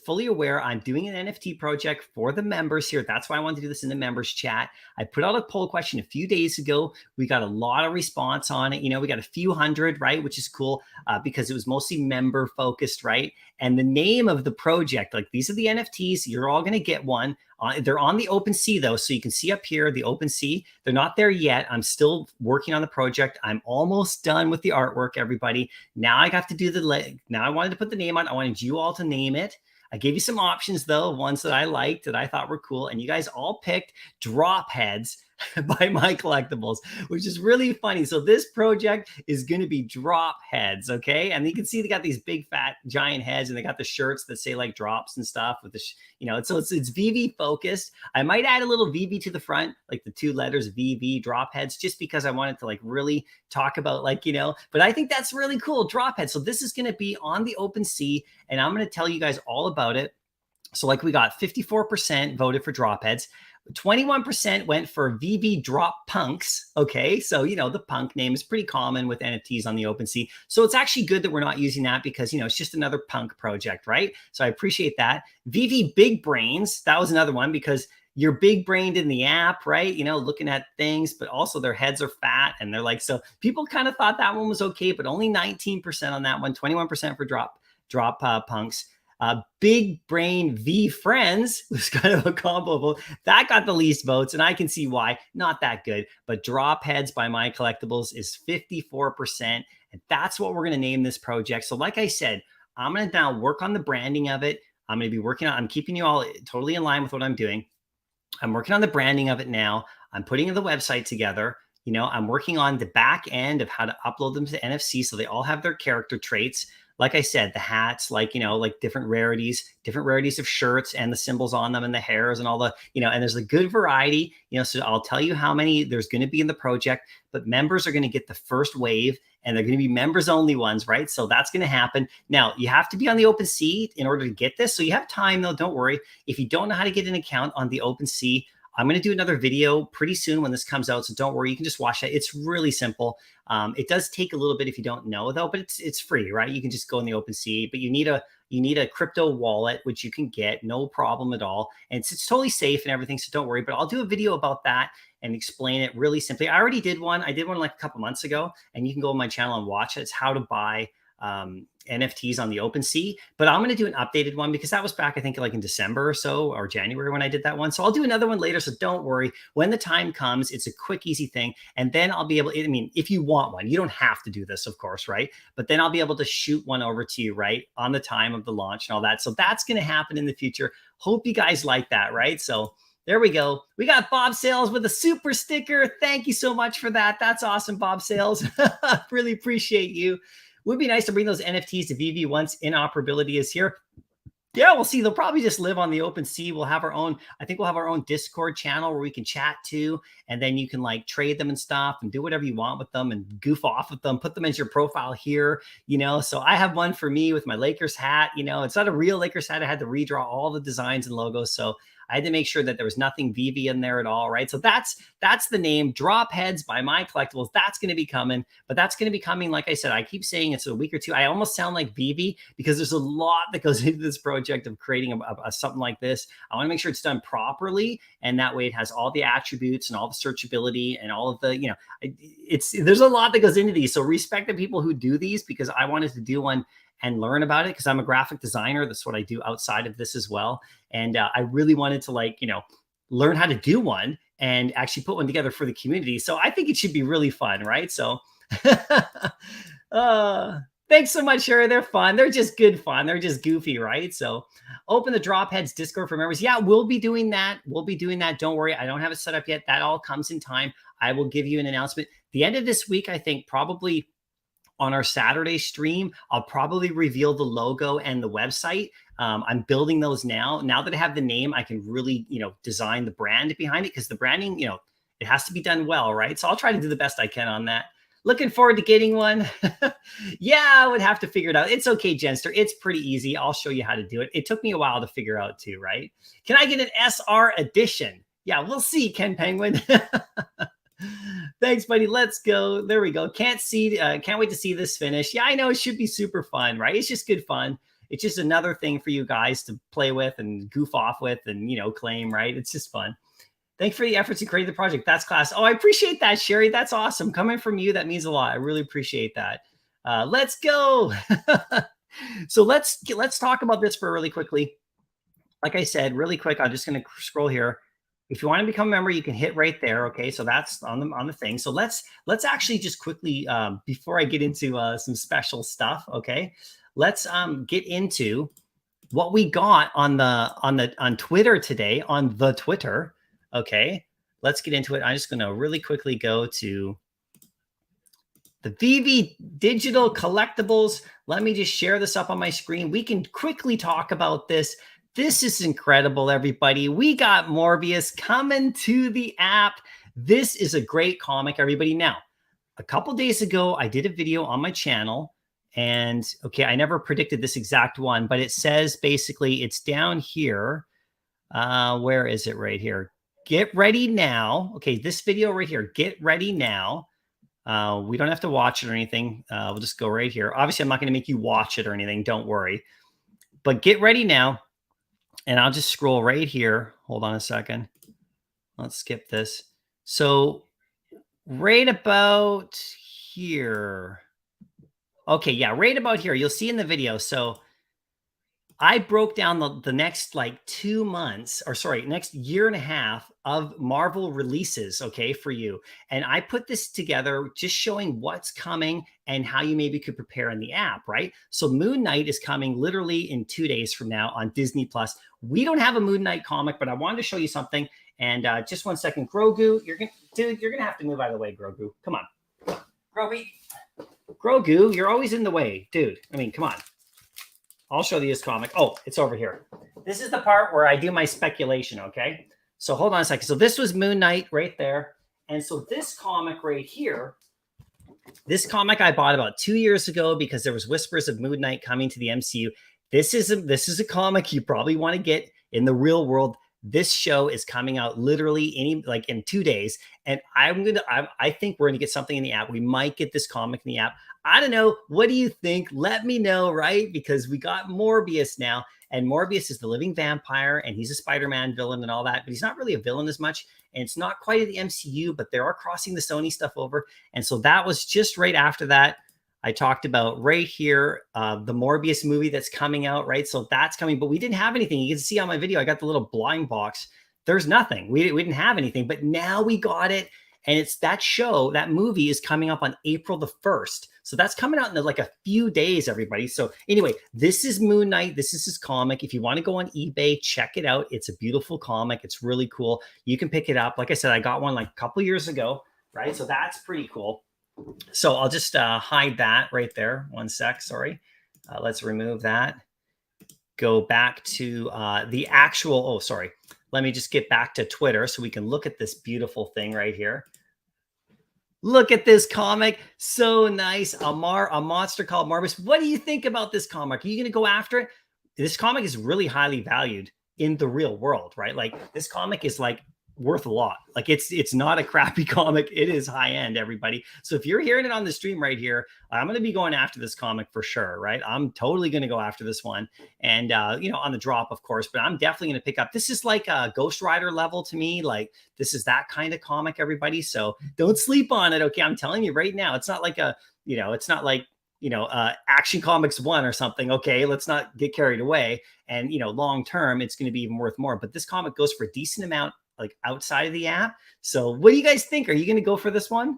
fully aware I'm doing an NFT project for the members here. That's why I wanted to do this in the members chat. I put out a poll question a few days ago. We got a lot of response on it. We got a few hundred, right? Which is cool because it was mostly member focused, right? And the name of the project, like these are the NFTs, you're all going to get one. They're on the OpenSea though, so you can see up here the OpenSea. They're not there yet. I'm still working on the project. I'm almost done with the artwork, everybody. Now I got to do now I wanted to put the name on. I wanted you all to name it. I gave you some options though, ones that I liked that I thought were cool, and you guys all picked Drop Heads by Mycollectables, which is really funny. So this project is going to be Drop Heads, okay? And you can see they got these big fat giant heads, and they got the shirts that say like drops and stuff with the so it's VV focused. I might add a little VV to the front, like the 2 letters VV, Drop Heads, just because I wanted to like really talk about but I think that's really cool, Drop Heads. So this is going to be on the OpenSea, and I'm going to tell you guys all about it. So like we got 54% voted for Drop Heads. 21% went for VV Drop Punks. Okay, so the punk name is pretty common with NFTs on the OpenSea. So it's actually good that we're not using that because it's just another punk project, right? So I appreciate that. VV Big Brains, that was another one because you're big brained in the app, right? Looking at things, but also their heads are fat and they're like, so people kind of thought that one was okay, but only 19% on that one, 21% for Drop Punks. Big Brain V Friends was kind of a combo vote. That got the least votes, and I can see why. Not that good. But Drop Heads by Mycollectables is 54%, and that's what we're going to name this project. So like I said, I'm going to now work on the branding of it. I'm going to be I'm keeping you all totally in line with what I'm doing. I'm working on the branding of it now. I'm putting the website together. I'm working on the back end of how to upload them to NFC so they all have their character traits. Like I said, the hats, like different rarities of shirts and the symbols on them and the hairs and all the, and there's a good variety, so I'll tell you how many there's going to be in the project, but members are going to get the first wave and they're going to be members only ones, right? So that's going to happen. Now you have to be on the OpenSea in order to get this. So you have time though. Don't worry. If you don't know how to get an account on the OpenSea, I'm going to do another video pretty soon when this comes out. So don't worry, you can just watch that. It's really simple. It does take a little bit if you don't know though, but it's free, right? You can just go in the OpenSea, but you need a crypto wallet, which you can get no problem at all. And it's totally safe and everything. So don't worry, but I'll do a video about that and explain it really simply. I already did one. I did one like a couple months ago, and you can go on my channel and watch it. It's how to buy NFTs on the OpenSea, but I'm going to do an updated one because that was back, I think like in December or so, or January when I did that one. So I'll do another one later. So don't worry. When the time comes, it's a quick, easy thing. And then I'll be able, if you want one, you don't have to do this, of course, right? But then I'll be able to shoot one over to you, right? On the time of the launch and all that. So that's going to happen in the future. Hope you guys like that, right? So there we go. We got Bob Sales with a super sticker. Thank you so much for that. That's awesome, Bob Sales. Really appreciate you. Would be nice to bring those NFTs to VV once interoperability is here. Yeah, we'll see. They'll probably just live on the OpenSea. We'll have our own, I think we'll have our own Discord channel where we can chat to, and then you can like trade them and stuff and do whatever you want with them and goof off with them, put them as your profile here, So I have one for me with my Lakers hat, it's not a real Lakers hat. I had to redraw all the designs and logos. So I had to make sure that there was nothing VV in there at all, right? So that's the name, Drop Heads by Mycollectables. That's going to be coming, but that's going to be coming. Like I said, I keep saying it's a week or two. I almost sound like VV because there's a lot that goes into this project of creating a something like this. I want to make sure it's done properly, and that way it has all the attributes and all the searchability and all of the, there's a lot that goes into these. So respect the people who do these because I wanted to do one and learn about it because I'm a graphic designer. That's what I do outside of this as well. And I really wanted to learn how to do one and actually put one together for the community. So I think it should be really fun, right? So thanks so much, Sherry. They're fun. They're just good fun. They're just goofy, right? So open the Drop Heads Discord for members. Yeah, we'll be doing that. Don't worry. I don't have it set up yet. That all comes in time. I will give you an announcement. The end of this week, I think probably on our Saturday stream, I'll probably reveal the logo and the website. I'm building those now. Now that I have the name, I can really, design the brand behind it because the branding, it has to be done well, right? So I'll try to do the best I can on that. Looking forward to getting one. Yeah, I would have to figure it out. It's okay, Jenster. It's pretty easy. I'll show you how to do it. It took me a while to figure out too, right? Can I get an SR edition? Yeah, we'll see, Ken Penguin. Thanks, buddy. Let's go. There we go. Can't wait to see this finish. Yeah, I know it should be super fun, right? It's just good fun. it's just another thing for you guys to play with and goof off with and, claim, right? It's just fun. Thanks for the efforts to create the project. That's class. Oh, I appreciate that, Sherry. That's awesome. Coming from you, that means a lot. I really appreciate that. Let's go. So let's talk about this for really quickly. Like I said, really quick, I'm just going to scroll here. If you want to become a member, you can hit right there. Okay, so that's on the thing. So let's actually just quickly, before I get into some special stuff, okay, let's get into what we got on Twitter today, on the Twitter. Okay, let's get into it. I'm just going to really quickly go to the VV Digital Collectibles. Let me just share this up on my screen. We can quickly talk about this. This is incredible, everybody. We got Morbius coming to the app. This is a great comic, everybody. Now, a couple days ago, I did a video on my channel. And okay, I never predicted this exact one, but it says basically it's down here. Where is it? Right here. Get ready now. Okay, this video right here. Get ready now. We don't have to watch it or anything. We'll just go right here. Obviously, I'm not going to make you watch it or anything. Don't worry. But get ready now. And I'll just scroll right here. Hold on a second. Let's skip this. So right about here. Okay, yeah, right about here. You'll see in the video. So I broke down the next like 2 months, or sorry, next year and a half of Marvel releases, okay, for you. And I put this together just showing what's coming and how you maybe could prepare in the app, right? So Moon Knight is coming literally in 2 days from now on Disney Plus. We don't have a Moon Knight comic, but I wanted to show you something. And just 1 second, Grogu, you're gonna have to move out of the way, Grogu. Come on, Grogu, you're always in the way, dude. I mean, come on. I'll show you this comic. Oh, it's over here. This is the part where I do my speculation, okay? So hold on a second. So this was Moon Knight right there. And so this comic right here, this comic I bought about 2 years ago because there was whispers of Moon Knight coming to the MCU. This is a comic you probably want to get in the real world. This show is coming out literally in 2 days. And I think we're going to get something in the app. We might get this comic in the app. I don't know. What do you think? Let me know, right? Because we got Morbius now, and Morbius is the living vampire, and he's a Spider-Man villain and all that, but he's not really a villain as much, and it's not quite at the MCU, but they are crossing the Sony stuff over. And so that was just right after that. I talked about right here, the Morbius movie that's coming out, right? So that's coming, but we didn't have anything. You can see on my video, I got the little blind box. There's nothing. We didn't have anything, but now we got it. And it's that show, that movie is coming up on April the 1st. So that's coming out in like a few days, everybody. So anyway, this is Moon Knight. This is his comic. If you want to go on eBay, check it out. It's a beautiful comic. It's really cool. You can pick it up. Like I said, I got one like a couple years ago, right? So that's pretty cool. So I'll just hide that right there. 1 sec, sorry. Let's remove that. Go back to the actual, oh, sorry. Let me just get back to Twitter so we can look at this beautiful thing right here. Look at this comic. So nice. A monster called Morbius. What do you think about this comic? Are you going to go after it? This comic is really highly valued in the real world, right? Like this comic is like worth a lot. Like it's not a crappy comic. It is high end, everybody. So if you're hearing it on the stream right here, I'm going to be going after this comic for sure, right? I'm totally going to go after this one. And, on the drop, of course, but I'm definitely going to pick up. This is like a Ghost Rider level to me. Like this is that kind of comic, everybody. So don't sleep on it. Okay. I'm telling you right now, it's not like it's not like, Action Comics 1 or something. Okay. Let's not get carried away. And, long term, it's going to be even worth more. But this comic goes for a decent amount like outside of the app. So what do you guys think? Are you going to go for this one?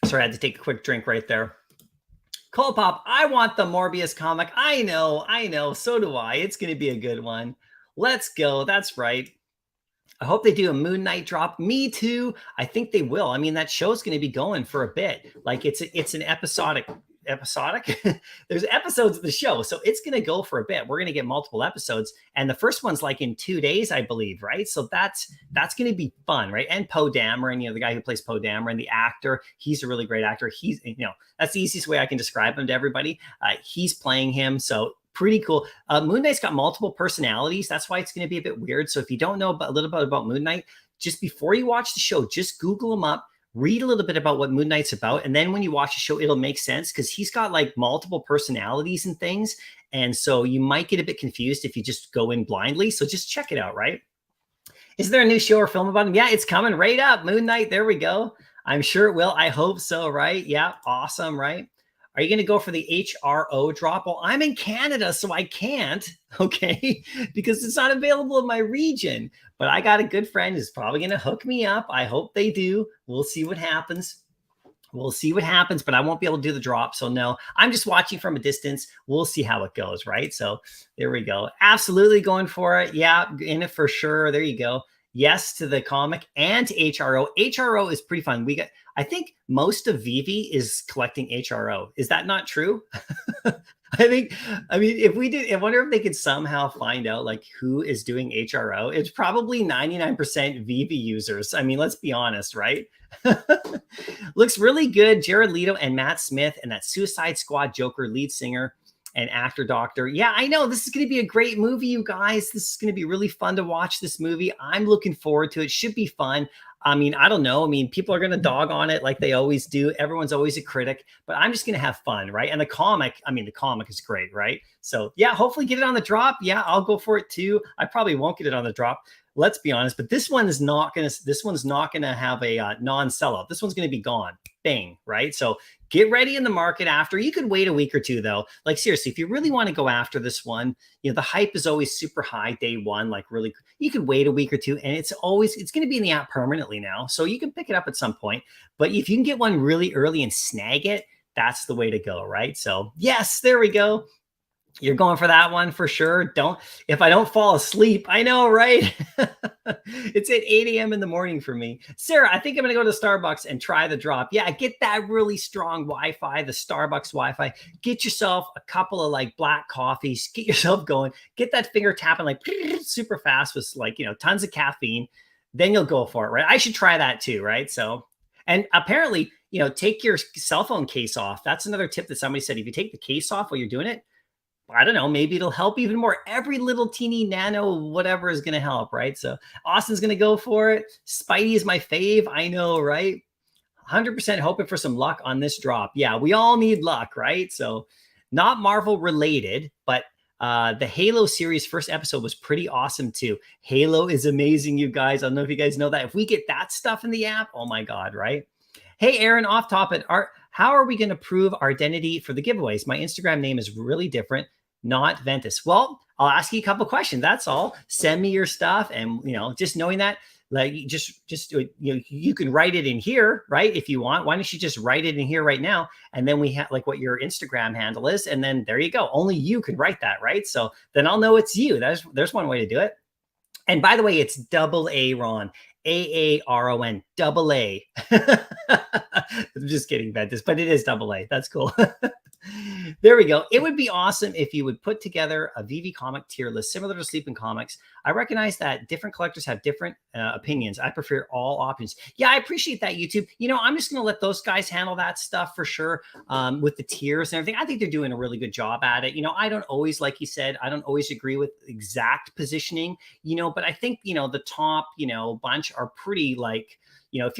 Sorry, I had to take a quick drink right there. Cole Pop, I want the Morbius comic. I know. So do I. It's going to be a good one. Let's go. That's right. I hope they do a Moon Knight drop. Me too. I think they will. I mean, that show's going to be going for a bit. Like it's an episodic. There's episodes of the show, so it's going to go for a bit. We're going to get multiple episodes, and the first one's like in 2 days, I believe, right? So that's going to be fun, right? And Poe Dameron, the guy who plays Poe Dameron, the actor, he's a really great actor. He's, that's the easiest way I can describe him to everybody. He's playing him, so pretty cool. Moon Knight's got multiple personalities. That's why it's going to be a bit weird. So if you don't know a little bit about Moon Knight, just before you watch the show, just Google him up. read a little bit about what Moon Knight's about. And then when you watch the show, it'll make sense because he's got like multiple personalities and things. And so you might get a bit confused if you just go in blindly. So just check it out, right? Is there a new show or film about him? Yeah, it's coming right up. Moon Knight. There we go. I'm sure it will. I hope so, right? Yeah, awesome, right? Are you going to go for the HRO drop? Well, I'm in Canada, so I can't, okay, because it's not available in my region. But I got a good friend who's probably going to hook me up. I hope they do. We'll see what happens. We'll see what happens, but I won't be able to do the drop. So no, I'm just watching from a distance. We'll see how it goes, right? So there we go. Absolutely going for it. Yeah, in it for sure. There you go. Yes to the comic and to HRO. HRO is pretty fun. I think most of Vivi is collecting HRO. Is that not true? I mean, if we did, I wonder if they could somehow find out like who is doing HRO. It's probably 99% Vivi users. I mean, let's be honest, right? Looks really good. Jared Leto and Matt Smith and that Suicide Squad Joker lead singer and actor doctor. Yeah, I know this is going to be a great movie, you guys. This is going to be really fun to watch this movie. I'm looking forward to it. Should be fun. I mean, I don't know. I mean, people are going to dog on it like they always do. Everyone's always a critic, but I'm just going to have fun, right? And the comic is great, right? So yeah, hopefully get it on the drop. Yeah, I'll go for it too. I probably won't get it on the drop. Let's be honest, but this one's not going to have a non-sellout. This one's going to be gone. Bang, right? So get ready in the market after. You could wait a week or two though. Like seriously, if you really want to go after this one, the hype is always super high day one, like really, you could wait a week or two and it's going to be in the app permanently now. So you can pick it up at some point, but if you can get one really early and snag it, that's the way to go, right? So yes, there we go. You're going for that one for sure. If I don't fall asleep, I know, right? It's at 8 a.m. in the morning for me. Sarah, I think I'm going to go to Starbucks and try the drop. Yeah, get that really strong Wi-Fi, the Starbucks Wi-Fi. Get yourself a couple of like black coffees. Get yourself going. Get that finger tapping like super fast with like, tons of caffeine. Then you'll go for it, right? I should try that too, right? So, and apparently, take your cell phone case off. That's another tip that somebody said. If you take the case off while you're doing it, I don't know, maybe it'll help even more. Every little teeny nano whatever is going to help, right? So Austin's going to go for it. Spidey is my fave. I know, right? 100% hoping for some luck on this drop. Yeah, we all need luck, right? So not Marvel related, but the Halo series first episode was pretty awesome too. Halo is amazing, you guys. I don't know if you guys know that. If we get that stuff in the app, oh my God, right? Hey, Aaron, off topic. How are we going to prove our identity for the giveaways? My Instagram name is really different, not Ventus. Well, I'll ask you a couple questions. That's all. Send me your stuff. And, just knowing that, like, you can write it in here, right? If you want, why don't you just write it in here right now? And then we have like what your Instagram handle is. And then there you go. Only you can write that, right? So then I'll know it's you. There's one way to do it. And by the way, it's double A Ron. AARON, double A. I'm just kidding, Ventus, but it is double A. That's cool. There we go. It would be awesome if you would put together a VV comic tier list similar to Sleeping Comics. I recognize that different collectors have different opinions. I prefer all options. Yeah, I appreciate that, YouTube. I'm just going to let those guys handle that stuff for sure with the tiers and everything. I think they're doing a really good job at it. I don't always, like you said, I don't always agree with exact positioning, but I think, the top, bunch are pretty like, if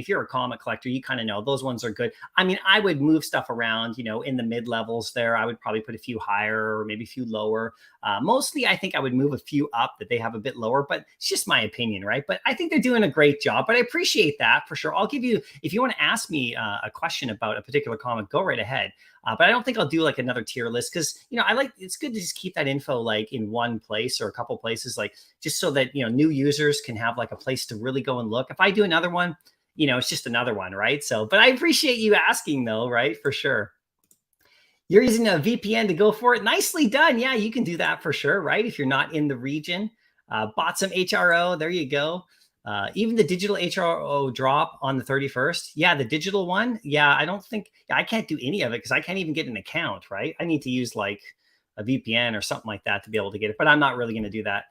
you're a comic collector, you kind of know those ones are good. I mean, I would move stuff around, in the mid levels there. I would probably put a few higher or maybe a few lower. Mostly, I think I would move a few up that they have a bit lower, but it's just my opinion, right? But I think they're doing a great job, but I appreciate that for sure. I'll give you, if you want to ask me a question about a particular comic, go right ahead. But I don't think I'll do like another tier list because, it's good to just keep that info like in one place or a couple places, like just so that, new users can have like a place to really go and look. If I do another one, it's just another one, right? So, but I appreciate you asking though, right? For sure. You're using a VPN to go for it. Nicely done. Yeah, you can do that for sure, right? If you're not in the region, bought some HRO. There you go. Even the digital HRO drop on the 31st. Yeah, the digital one. Yeah, I can't do any of it because I can't even get an account, right? I need to use like a VPN or something like that to be able to get it, but I'm not really going to do that.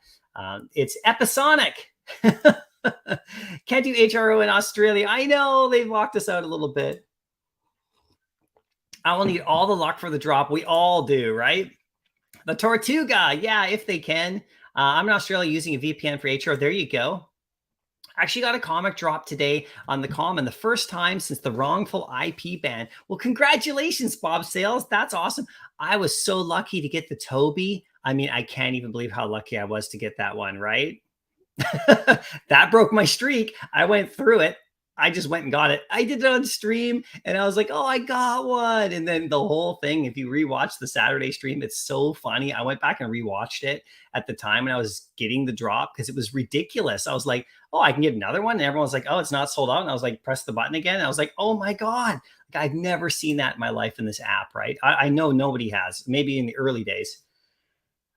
It's episonic. Can't do HRO in Australia. I know they've locked us out a little bit. I will need all the luck for the drop. We all do, right? The Tortuga. Yeah, if they can. I'm in Australia using a VPN for HRO. There you go. Actually got a comic drop today on the common, the first time since the wrongful IP ban. Well, congratulations, Bob Sales. That's awesome. I was so lucky to get the Toby. I mean, I can't even believe how lucky I was to get that one, right? That broke my streak. I went through it. I just went and got it. I did it on stream and I was like, oh, I got one. And then the whole thing, if you rewatch the Saturday stream, it's so funny. I went back and rewatched it at the time when I was getting the drop because it was ridiculous. I was like, oh, I can get another one. And everyone's like, oh, it's not sold out. And I was like, press the button again. And I was like, oh my God. Like, I've never seen that in my life in this app, right? I know nobody has, maybe in the early days.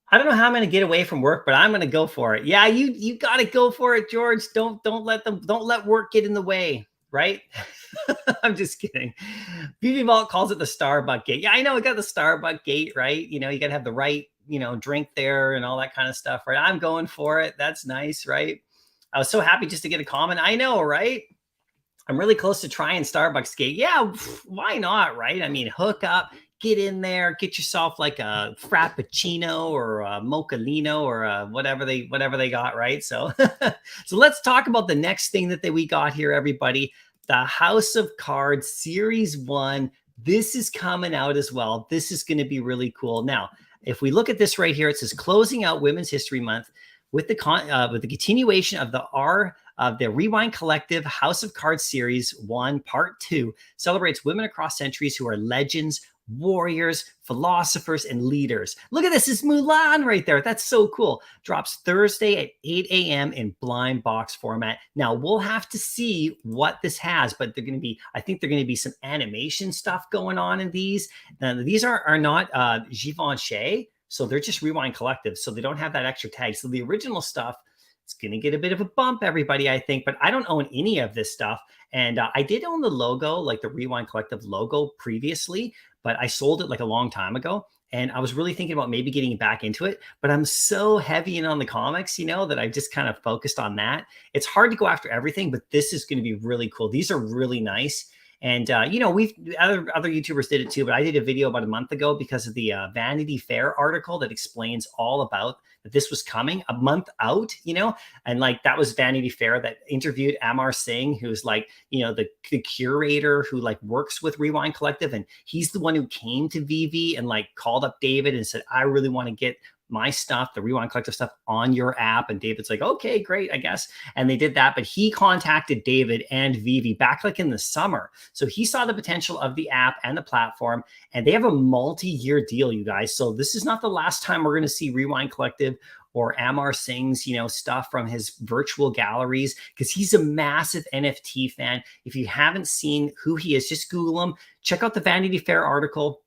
I don't know how I'm going to get away from work, but I'm going to go for it. Yeah, you got to go for it, George. Don't let work get in the way, right? I'm just kidding. Beauty Vault calls it the Starbuck gate. Yeah, I know we got the Starbuck gate, right? You know, you got to have the right, drink there and all that kind of stuff, right? I'm going for it. That's nice, right? I was so happy just to get a comment. I know, right? I'm really close to trying Starbucks gate. Yeah, why not, right? I mean, hook up, get in there, get yourself like a frappuccino or a mochaccino or whatever they got, right? So so let's talk about the next thing that we got here, everybody. The House of Cards Series 1. This is coming out as well. This is going to be really cool. Now, if we look at this right here, it says closing out Women's History Month with the continuation of the Rewind Collective House of Cards Series 1 Part 2 celebrates women across centuries who are legends, warriors, philosophers, and leaders. Look at this. It's Mulan right there. That's so cool. Drops Thursday at 8 a.m. in blind box format. Now, we'll have to see what this has, but I think they're going to be some animation stuff going on in these. Now, these are not Givenchy, so they're just Rewind Collective, so they don't have that extra tag. So the original stuff, it's going to get a bit of a bump, everybody, I think, but I don't own any of this stuff. And I did own the logo, like the Rewind Collective logo previously, but I sold it like a long time ago. And I was really thinking about maybe getting back into it, but I'm so heavy in on the comics, that I just kind of focused on that. It's hard to go after everything, but this is going to be really cool. These are really nice. And, we've other YouTubers did it too, but I did a video about a month ago because of the Vanity Fair article that explains all about that this was coming a month out, and like that was Vanity Fair that interviewed Amar Singh, who's like, the curator who like works with Rewind Collective. And he's the one who came to VV and like called up David and said, I really want to get my stuff, the Rewind Collective stuff, on your app. And David's like, okay, great, I guess. And they did that. But he contacted David and Vivi back like in the summer. So he saw the potential of the app and the platform, and they have a multi-year deal, you guys. So this is not the last time we're going to see Rewind Collective or Amar Singh's, stuff from his virtual galleries, because he's a massive NFT fan. If you haven't seen who he is, just Google him. Check out the Vanity Fair article.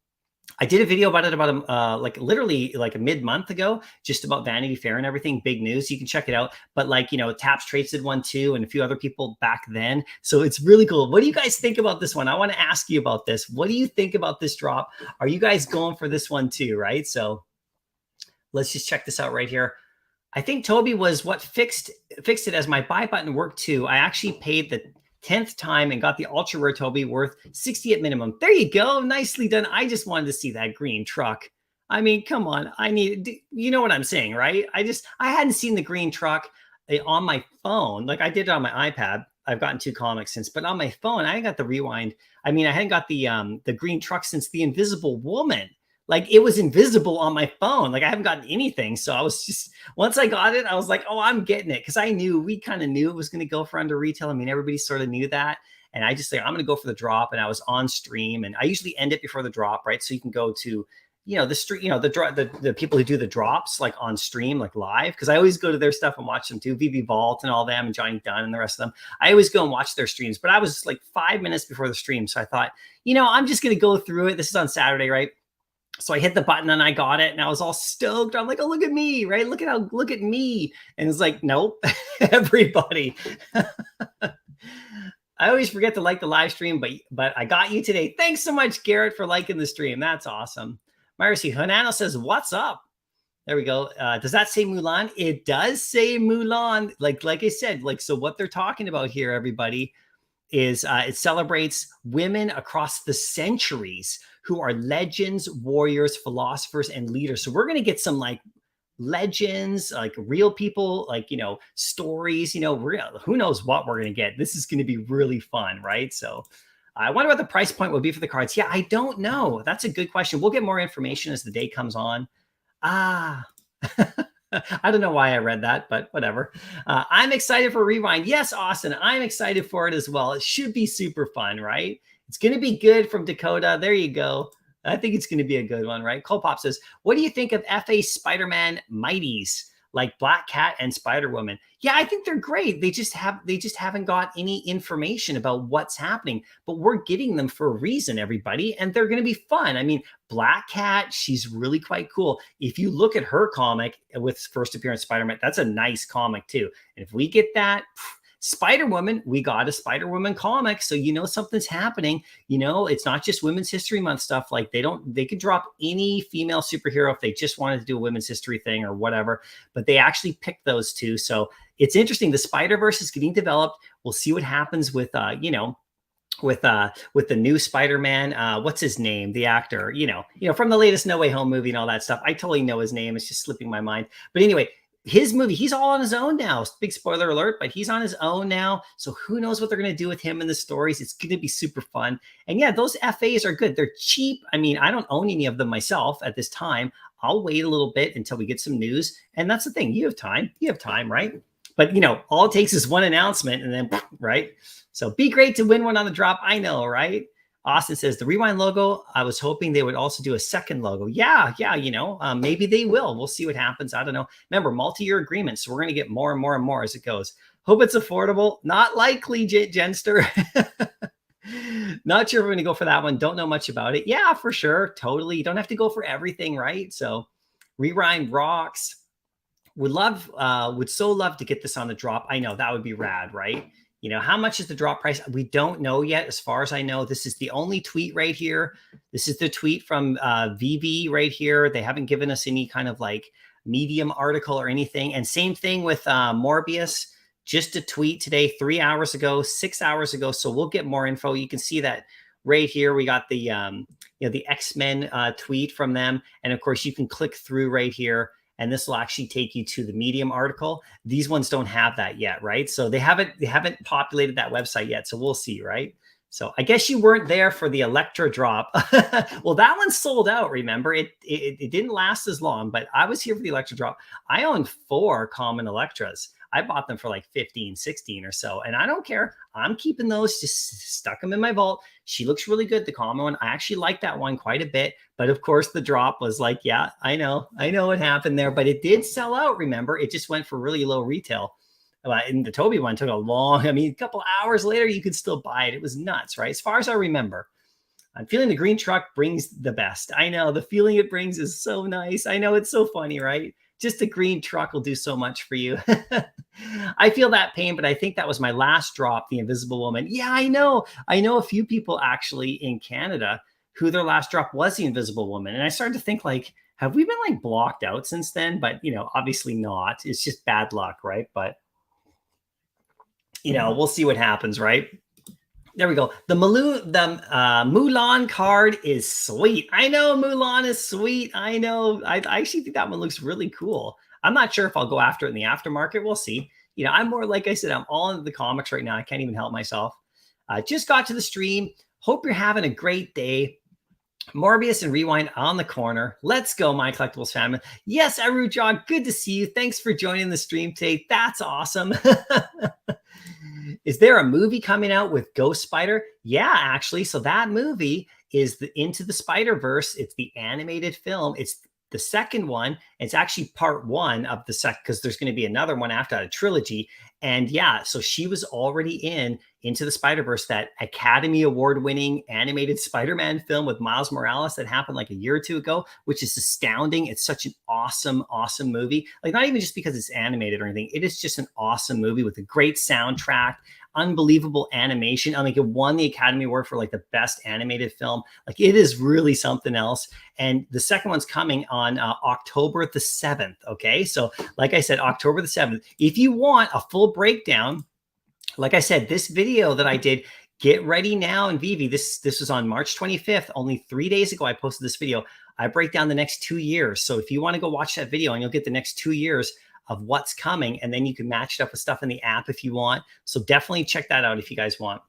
I did a video about it about literally like a mid-month ago, just about Vanity Fair and everything. Big news. You can check it out. But like, Taps Traits did one too, and a few other people back then. So it's really cool. What do you guys think about this one? I want to ask you about this. What do you think about this drop? Are you guys going for this one too, right? So let's just check this out right here. I think Toby was what fixed it as my buy button worked too. I actually paid the 10th time and got the ultra rare Toby worth 60 at minimum. There you go. Nicely done. I just wanted to see that green truck. I mean, come on. You know what I'm saying, right? I hadn't seen the green truck on my phone. Like I did it on my iPad. I've gotten 2 comics since, but on my phone, I got the Rewind. I mean, I hadn't got the green truck since the Invisible Woman. Like it was invisible on my phone. Like I haven't gotten anything. So I was just, once I got it, I was like, oh, I'm getting it. Cause we kind of knew it was going to go for under retail. I mean, everybody sort of knew that. And I just like, I'm going to go for the drop. And I was on stream, and I usually end it before the drop, right? So you can go to, the street, the people who do the drops like on stream, like live. Cause I always go to their stuff and watch them too. VB Vault and all them, and Johnny Dunn and the rest of them. I always go and watch their streams, but I was like 5 minutes before the stream. So I thought, I'm just going to go through it. This is on Saturday, right? So I hit the button and I got it, and I was all stoked. I'm like, oh, look at me, right? Look at me. And it's like, nope, everybody. I always forget to like the live stream, but I got you today. Thanks so much, Garrett, for liking the stream. That's awesome. Marcy Hanano says, what's up? There we go. Does that say Mulan? It does say Mulan. Like I said, so what they're talking about here, everybody, is it celebrates women across the centuries who are legends, warriors, philosophers, and leaders. So we're going to get some like legends, like real people, like, stories, real, who knows what we're going to get. This is going to be really fun, right? So I wonder what the price point will be for the cards. Yeah, I don't know. That's a good question. We'll get more information as the day comes on. Ah, I don't know why I read that, but whatever. I'm excited for Rewind. Yes, Austin, I'm excited for it as well. It should be super fun, right? It's going to be good from Dakota. There you go. I think it's going to be a good one, right? Cole Pop says, what do you think of FA Spider-Man Mighties? Like Black Cat and Spider-Woman? Yeah, I think they're great. They just haven't got any information about what's happening, but we're getting them for a reason, everybody, and they're going to be fun. I mean, Black Cat, she's really quite cool. If you look at her comic with first appearance Spider-Man, that's a nice comic too. And if we get that, Spider-Woman, we got a Spider-Woman comic, so something's happening. It's not just Women's History Month stuff. Like they could drop any female superhero if they just wanted to do a Women's History thing or whatever, but they actually picked those two. So it's interesting. The Spider-Verse is getting developed. We'll see what happens with with the new Spider-Man. What's his name? The actor, from the latest No Way Home movie and all that stuff. I totally know his name. It's just slipping my mind. But anyway, his movie, he's all on his own now. Big spoiler alert, but he's on his own now. So who knows what they're going to do with him in the stories. It's going to be super fun. And yeah, those FAs are good. They're cheap. I mean, I don't own any of them myself at this time. I'll wait a little bit until we get some news. And that's the thing. You have time, right? But all it takes is one announcement and then, right? So be great to win one on the drop. I know, right? Austin says the Rewind logo, I was hoping they would also do a second logo. Yeah, maybe they will. We'll see what happens. I don't know. Remember, multi-year agreements, so we're going to get more and more and more as it goes. Hope it's affordable. Not likely, Jenster. Not sure if we're going to go for that one. Don't know much about it. Yeah, for sure. Totally. You don't have to go for everything, right? So Rewind rocks. Would so love to get this on the drop. I know that would be rad, right? How much is the drop price? We don't know yet. As far as I know, this is the only tweet right here. This is the tweet from VV right here. They haven't given us any kind of like Medium article or anything. And same thing with Morbius, just a tweet today, 3 hours ago, 6 hours ago. So we'll get more info. You can see that right here. We got the, the X-Men tweet from them. And of course you can click through right here, and this will actually take you to the Medium article. These ones don't have that yet, right? So they haven't populated that website yet. So we'll see, right? So I guess you weren't there for the Elektra drop. Well, that one sold out, remember? It didn't last as long, but I was here for the Elektra drop. I own 4 common Elektras. I bought them for like 15, 16 or so. And I don't care. I'm keeping those, just stuck them in my vault. She looks really good, the common one. I actually like that one quite a bit. But of course, the drop was like, yeah, I know what happened there. But it did sell out, remember? It just went for really low retail. And the Toby one took a couple hours later, you could still buy it. It was nuts, right? As far as I remember. I'm feeling the green truck brings the best. I know the feeling it brings is so nice. I know it's so funny, right? Just a green truck will do so much for you. I feel that pain, but I think that was my last drop, the Invisible Woman. Yeah, I know a few people actually in Canada who their last drop was the Invisible Woman. And I started to think like, have we been like blocked out since then? But, obviously not. It's just bad luck, right? But, we'll see what happens, right? There we go. The Mulan card is sweet. I know Mulan is sweet. I know. I actually think that one looks really cool. I'm not sure if I'll go after it in the aftermarket. We'll see. I'm more, like I said, I'm all into the comics right now. I can't even help myself. Just got to the stream. Hope you're having a great day. Morbius and Rewind on the corner. Let's go, Mycollectables family. Yes, Aru John, good to see you. Thanks for joining the stream today. That's awesome. Is there a movie coming out with Ghost Spider? Yeah, actually. So that movie is the Into the Spider-Verse. It's the animated film. It's the second one. It's actually part 1 of the second, because there's going to be another one after a trilogy. And yeah, so she was already Into the Spider-Verse, that Academy Award-winning animated Spider-Man film with Miles Morales that happened like a year or 2 ago, which is astounding. It's such an awesome, awesome movie. Like, not even just because it's animated or anything. It is just an awesome movie with a great soundtrack, unbelievable animation. I mean, it won the Academy Award for like the best animated film. Like, it is really something else. And the second one's coming on October the 7th. Okay. So like I said, October the 7th, if you want a full breakdown, like I said, this video that I did get ready now. And Vivi, this was on March 25th, only 3 days ago. I posted this video. I break down the next 2 years. So if you want to go watch that video, and you'll get the next 2 years of what's coming, and then you can match it up with stuff in the app if you want. So definitely check that out if you guys want.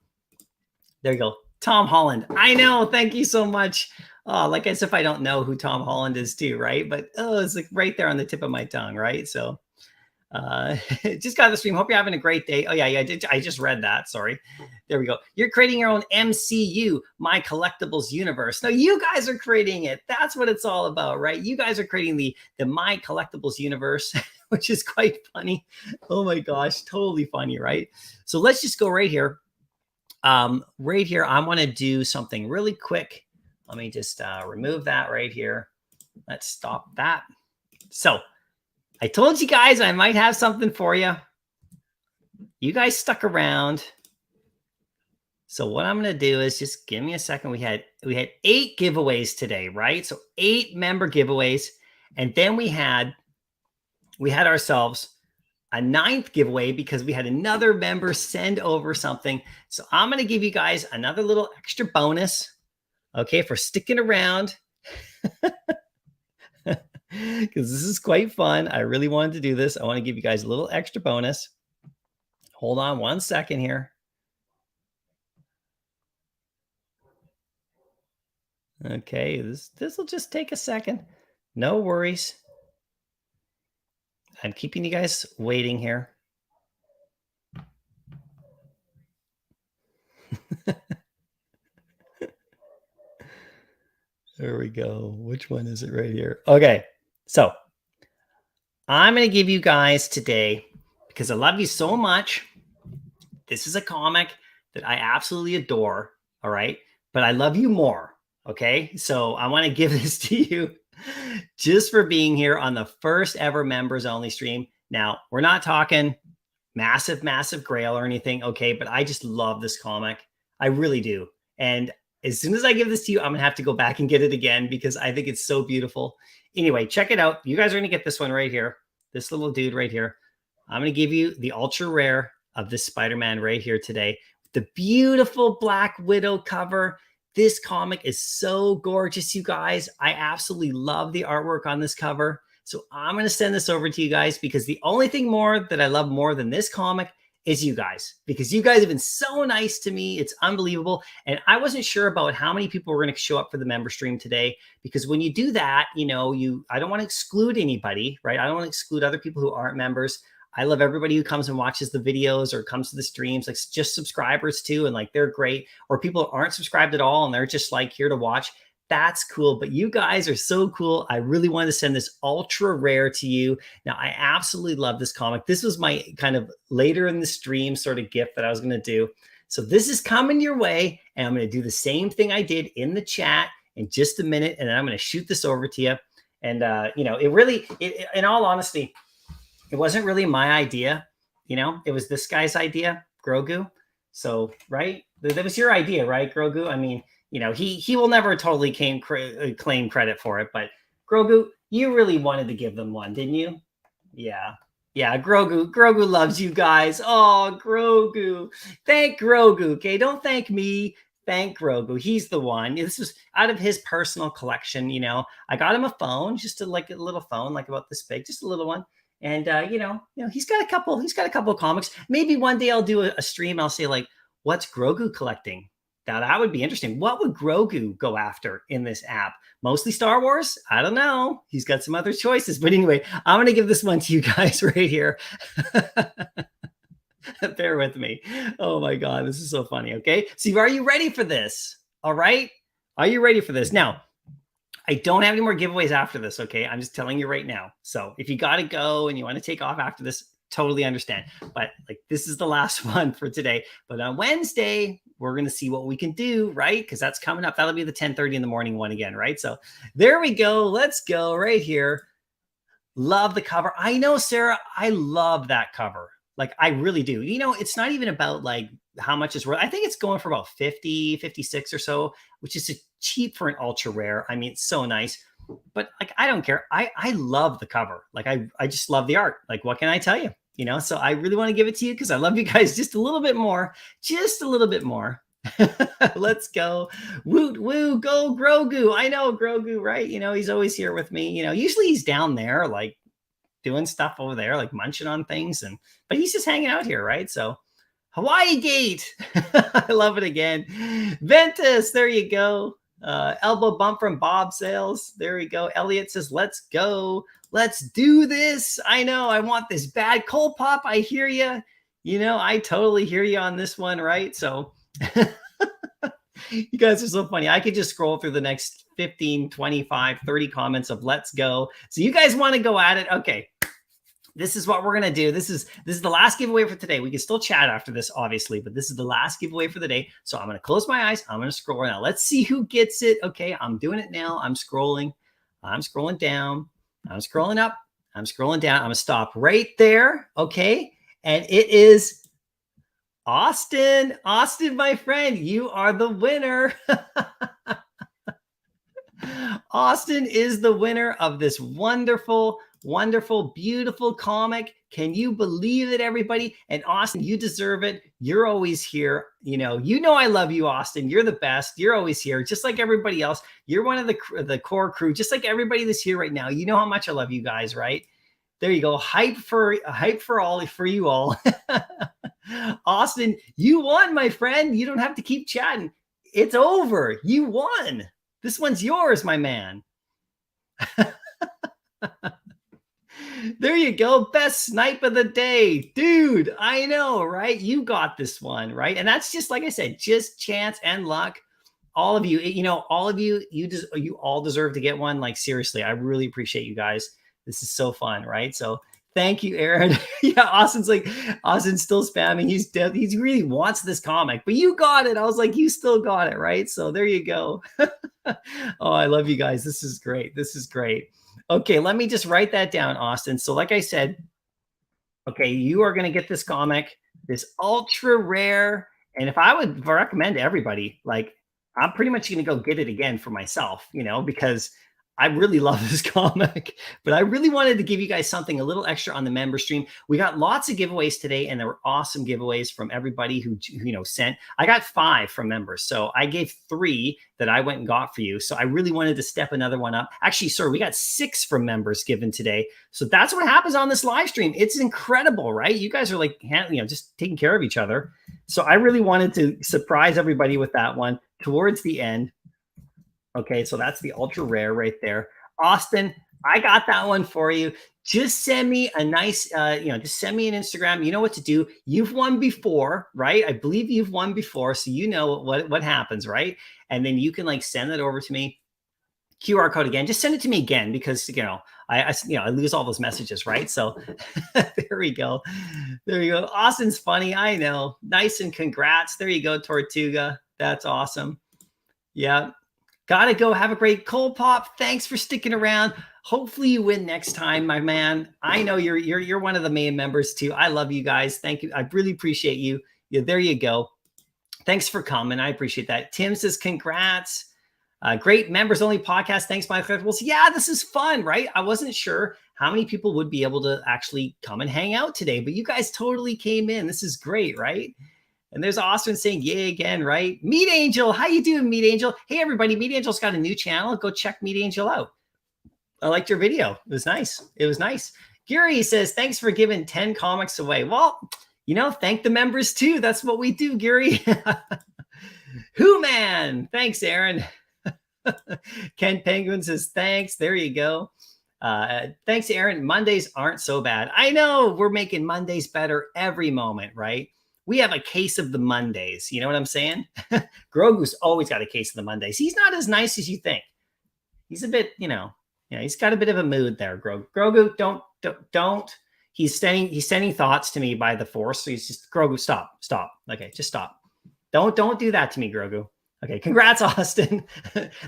There you go. Tom Holland. I know. Thank you so much. Oh, like as if I don't know who Tom Holland is too, right? But it's like right there on the tip of my tongue, right? So just got the stream. Hope you're having a great day. Oh yeah, I just read that. Sorry. There we go. You're creating your own MCU, Mycollectables universe. No, you guys are creating it. That's what it's all about, right? You guys are creating the Mycollectables universe, which is quite funny. Oh my gosh, totally funny, right? So let's just go right here. Right here, I want to do something really quick. Let me just remove that right here. Let's stop that. So I told you guys I might have something for you. You guys stuck around. So what I'm going to do is just give me a second. We had 8 giveaways today, right? So 8 member giveaways. And then we had ourselves a 9th giveaway because we had another member send over something. So I'm going to give you guys another little extra bonus, okay, for sticking around. Because this is quite fun. I really wanted to do this. I want to give you guys a little extra bonus. Hold on 1 second here. Okay, this will just take a second. No worries. I'm keeping you guys waiting here. There we go. Which one is it right here? Okay, so I'm going to give you guys today, because I love you so much. This is a comic that I absolutely adore, all right? But I love you more, okay? So I want to give this to you just for being here on the first ever members only stream. Now, we're not talking massive grail or anything, okay? But I just love this comic. I really do. And as soon as I give this to you, I'm gonna have to go back and get it again because I think it's so beautiful. Anyway, check it out. You guys are gonna get this one right here. This little dude right here. I'm gonna give you the ultra rare of this Spider-Man right here today. The beautiful Black Widow cover. This comic is so gorgeous, you guys. I absolutely love the artwork on this cover. So I'm going to send this over to you guys because the only thing more that I love more than this comic is you guys, because you guys have been so nice to me. It's unbelievable. And I wasn't sure about how many people were going to show up for the member stream today, because when you do that, I don't want to exclude anybody, right? I don't want to exclude other people who aren't members. I love everybody who comes and watches the videos or comes to the streams, like just subscribers too. And like, they're great. Or people who aren't subscribed at all and they're just like here to watch. That's cool. But you guys are so cool. I really wanted to send this ultra rare to you. Now, I absolutely love this comic. This was my kind of later in the stream sort of gift that I was going to do. So this is coming your way. And I'm going to do the same thing I did in the chat in just a minute. And then I'm going to shoot this over to you. And, in all honesty, it wasn't really my idea. It was this guy's idea, Grogu. So, right? That was your idea, right, Grogu? I mean, he will never totally claim credit for it. But Grogu, you really wanted to give them one, didn't you? Yeah. Yeah, Grogu loves you guys. Oh, Grogu. Thank Grogu, okay? Don't thank me. Thank Grogu. He's the one. This was out of his personal collection, I got him a phone, just a little phone, like about this big, just a little one. And he's got a couple of comics. Maybe one day I'll do a stream. I'll say like, what's Grogu collecting? That would be interesting. What would Grogu go after in this app? Mostly Star Wars? I don't know. He's got some other choices. But anyway, I'm going to give this one to you guys right here. Bear with me. Oh my God, this is so funny. Okay. So are you ready for this? All right. Are you ready for this? Now, I don't have any more giveaways after this, okay? I'm just telling you right now. So if you got to go and you want to take off after this, totally understand. But this is the last one for today. But on Wednesday, we're going to see what we can do, right? Because that's coming up. That'll be the 10:30 in the morning one again, right? So there we go. Let's go right here. Love the cover. I know, Sarah, I love that cover. I really do. It's not even about how much it's worth. I think it's going for about 50, 56 or so, which is cheap for an ultra rare. I mean, it's so nice, but I don't care. I love the cover. I just love the art. What can I tell you? So I really want to give it to you because I love you guys just a little bit more, Let's go. Woot woo, go Grogu. I know Grogu, right? He's always here with me. Usually he's down there, like doing stuff over there, like munching on things. But he's just hanging out here, right? So Hawaii Gate. I love it again. Ventus, there you go. Elbow bump from Bob Sales. There we go. Elliot says, let's go. Let's do this. I know. I want this bad. Cold Pop, I hear you. I totally hear you on this one, right? So you guys are so funny. I could just scroll through the next 15, 25, 30 comments of let's go. So you guys want to go at it? Okay. This is what we're going to do. This is the last giveaway for today. We can still chat after this, obviously, but this is the last giveaway for the day. So I'm going to close my eyes. I'm going to scroll now. Let's see who gets it. Okay. I'm doing it now. I'm scrolling. I'm scrolling down. I'm scrolling up. I'm scrolling down. I'm going to stop right there. Okay. And it is Austin. Austin, my friend, you are the winner. Austin is the winner of this wonderful, wonderful, beautiful comic. Can you believe it, everybody? And Austin, you deserve it. You're always here. I love you, Austin. You're the best. You're always here, just like everybody else. You're one of the core crew, just like everybody that's here right now. You know how much I love you guys, right? There you go. Hype for you all. Austin, you won, my friend. You don't have to keep chatting. It's over. You won. This one's yours, my man. There you go. Best snipe of the day. Dude, I know, right? You got this one, right? And that's just, like I said, just chance and luck. All of you, you all deserve to get one. Like, seriously, I really appreciate you guys. This is so fun, right? So thank you, Aaron. Yeah, Austin's still spamming. He's dead. He really wants this comic, but you got it. I was like, you still got it, right? So there you go. Oh, I love you guys. This is great. This is great. Okay, let me just write that down, Austin. So like I said, okay, you are going to get this comic, this ultra rare. And if I would recommend to everybody, like, I'm pretty much going to go get it again for myself, because I really love this comic, but I really wanted to give you guys something a little extra on the member stream. We got lots of giveaways today, and there were awesome giveaways from everybody who sent. I got 5 from members, so I gave 3 that I went and got for you. So I really wanted to step another one up. Actually, sorry, we got 6 from members given today. So that's what happens on this live stream. It's incredible, right? You guys are like, just taking care of each other. So I really wanted to surprise everybody with that one towards the end. Okay, so that's the ultra rare right there. Austin, I got that one for you. Just send me a nice, just send me an Instagram. You know what to do. You've won before, right? I believe you've won before, so you know what happens, right? And then you can send it over to me. QR code again. Just send it to me again because I lose all those messages, right? So there we go. There you go. Austin's funny. I know. Nice, and congrats. There you go, Tortuga. That's awesome. Yeah. Gotta go. Have a great Cold Pop. Thanks for sticking around. Hopefully you win next time, my man. I know you're one of the main members too. I love you guys. Thank you. I really appreciate you. Yeah, there you go. Thanks for coming. I appreciate that. Tim says congrats. Great members only podcast. Thanks, Mycollectables. Yeah, this is fun, right? I wasn't sure how many people would be able to actually come and hang out today, but you guys totally came in. This is great, right? And there's Austin saying yay again, right? Meat Angel, how you doing, Meat Angel? Hey, everybody, Meat Angel's got a new channel. Go check Meat Angel out. I liked your video. It was nice. It was nice. Gary says, thanks for giving 10 comics away. Well, thank the members too. That's what we do, Gary. Who man? Thanks, Aaron. Ken Penguin says, thanks. There you go. Thanks, Aaron. Mondays aren't so bad. I know we're making Mondays better every moment, right? We have a case of the Mondays. You know what I'm saying? Grogu's always got a case of the Mondays. He's not as nice as you think. He's a bit, he's got a bit of a mood there, Grogu. Grogu, don't. He's sending thoughts to me by the Force. So he's just, Grogu, stop. Okay, just stop. Don't do that to me, Grogu. Okay, congrats, Austin.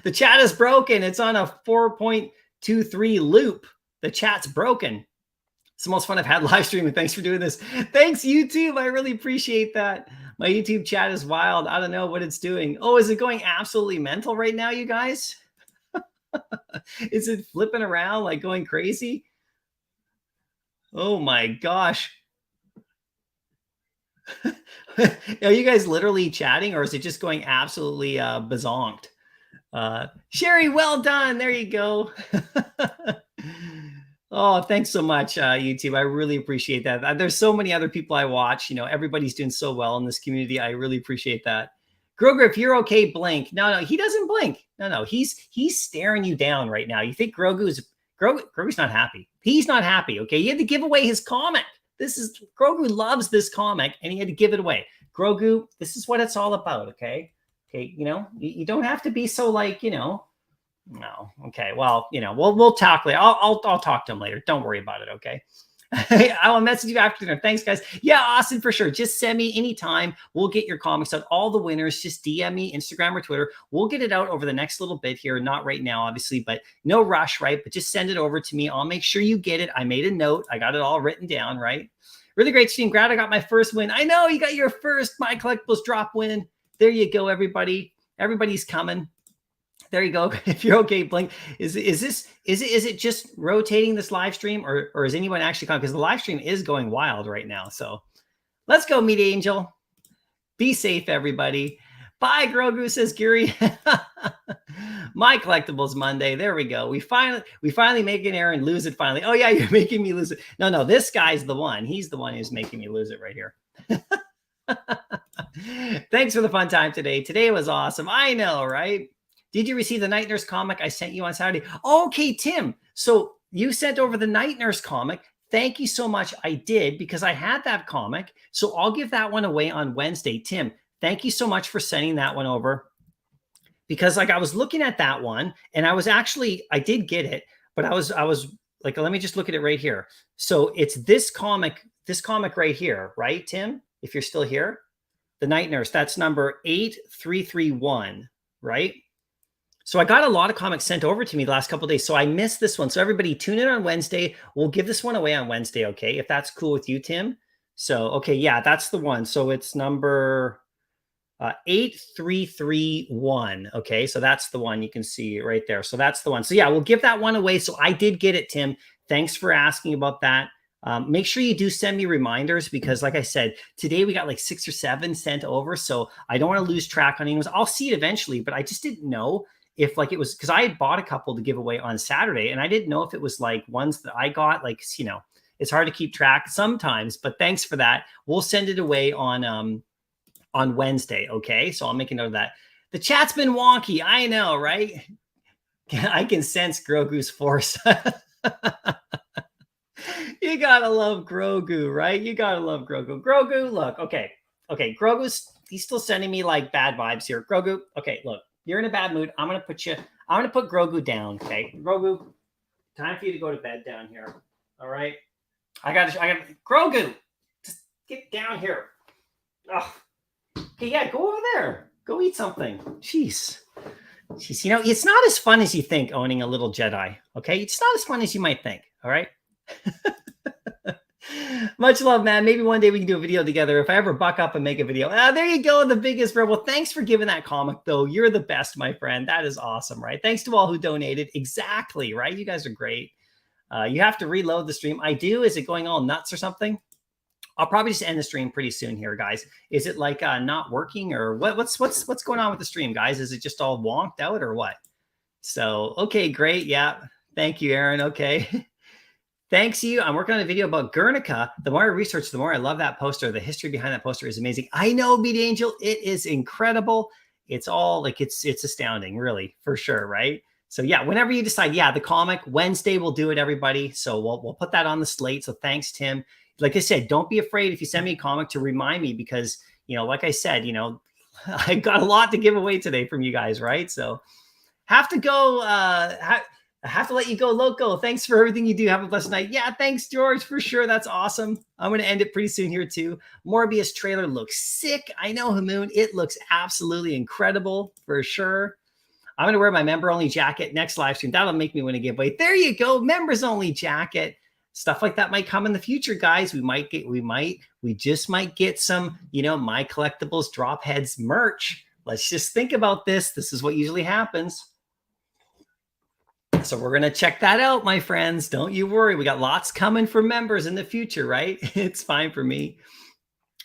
The chat is broken. It's on a 4.23 loop. The chat's broken. It's the most fun I've had live streaming. Thanks for doing this. Thanks, YouTube. I really appreciate that. My YouTube chat is wild. I don't know what it's doing. Oh, is it going absolutely mental right now, you guys? Is it flipping around, like going crazy? Oh my gosh. Are you guys literally chatting, or is it just going absolutely bazonked? Sherry, well done. There you go. Oh, thanks so much, YouTube. I really appreciate that. There's so many other people I watch. Everybody's doing so well in this community. I really appreciate that. Groger, if you're okay, blink. No, he doesn't blink. No. He's staring you down right now. You think Grogu's not happy. He's not happy. Okay, he had to give away his comic. Grogu loves this comic, and he had to give it away. Grogu, this is what it's all about. Okay, you don't have to be so no. Okay. Well, we'll talk later. I'll talk to him later. Don't worry about it. Okay. I will message you after dinner. Thanks, guys. Yeah, Austin, for sure. Just send me anytime. We'll get your comics out. All the winners, just DM me, Instagram or Twitter. We'll get it out over the next little bit here. Not right now, obviously, but no rush, right? But just send it over to me. I'll make sure you get it. I made a note. I got it all written down, right? Really great stream. Glad I got my first win. I know you got your first Mycollectables drop win. There you go, everybody. Everybody's coming. There you go. If you're okay, blink. Is it just rotating this live stream, or is anyone actually coming? Because the live stream is going wild right now. So let's go, Meet Angel. Be safe, everybody. Bye, Grogu, says Gary. Mycollectables Monday. There we go. We finally make an error and lose it finally. Oh yeah, you're making me lose it. No, this guy's the one. He's the one who's making me lose it right here. Thanks for the fun time today. Today was awesome. I know, right? Did you receive the Night Nurse comic I sent you on Saturday? Okay, Tim. So you sent over the Night Nurse comic. Thank you so much. I did, because I had that comic. So I'll give that one away on Wednesday. Tim, thank you so much for sending that one over. Because I was looking at that one, and I did get it, but I was like, let me just look at it right here. So it's this comic right here, right, Tim? If you're still here, the Night Nurse, that's number 8331, right? So I got a lot of comics sent over to me the last couple of days. So I missed this one. So everybody tune in on Wednesday. We'll give this one away on Wednesday. Okay. If that's cool with you, Tim. So, okay. Yeah, that's the one. So it's number 8331. Okay. So that's the one you can see right there. So that's the one. So yeah, we'll give that one away. So I did get it, Tim. Thanks for asking about that. Make sure you do send me reminders, because like I said, today we got like 6 or 7 sent over. So I don't want to lose track on anyone. I'll see it eventually, but I just didn't know if it was, because I had bought a couple to give away on Saturday, and I didn't know if it was like ones that I got, it's hard to keep track sometimes, but thanks for that. We'll send it away on Wednesday. Okay. So I'll make a note of that. The chat's been wonky. I know, right? I can sense Grogu's force. You gotta love Grogu, right? You gotta love Grogu. Grogu, look, okay. He's still sending me like bad vibes here. Grogu, okay, look, you're in a bad mood. I'm gonna put Grogu down. Okay, Grogu, time for you to go to bed down here. All right, I got Grogu, just get down here. Oh, okay, yeah, go over there. Go eat something. Jeez, it's not as fun as you think owning a little Jedi. Okay, it's not as fun as you might think. All right. Much love, man. Maybe one day we can do a video together if I ever buck up and make a video. There you go, the biggest bro. Well, thanks for giving that comic, though. You're the best, my friend. That is awesome, right? Thanks to all who donated. Exactly, right? You guys are great. You have to reload the stream. I do. Is it going all nuts or something? I'll probably just end the stream pretty soon here, guys. Is it like not working, or what's going on with the stream, guys? Is it just all wonked out or what? So, okay, great. Yeah. Thank you, Aaron. Okay. Thanks you. I'm working on a video about Guernica. The more I research, the more I love that poster. The history behind that poster is amazing. I know, Beat Angel. It is incredible. It's all like, it's astounding, really, for sure, right? So yeah, whenever you decide, yeah, the comic, Wednesday, we'll do it, everybody. So we'll put that on the slate. So thanks, Tim. Like I said, don't be afraid if you send me a comic to remind me, because, like I said, I got a lot to give away today from you guys, right? So have to go, I have to let you go, Loco. Thanks for everything you do. Have a blessed night. Yeah, thanks, George, for sure. That's awesome. I'm going to end it pretty soon here, too. Morbius trailer looks sick. I know, Hamoon. It looks absolutely incredible, for sure. I'm going to wear my member-only jacket next live stream. That'll make me win a giveaway. There you go. Members-only jacket. Stuff like that might come in the future, guys. We just might get some, Mycollectables drop heads merch. Let's just think about this. This is what usually happens. So we're going to check that out, my friends. Don't you worry. We got lots coming for members in the future, right? It's fine for me.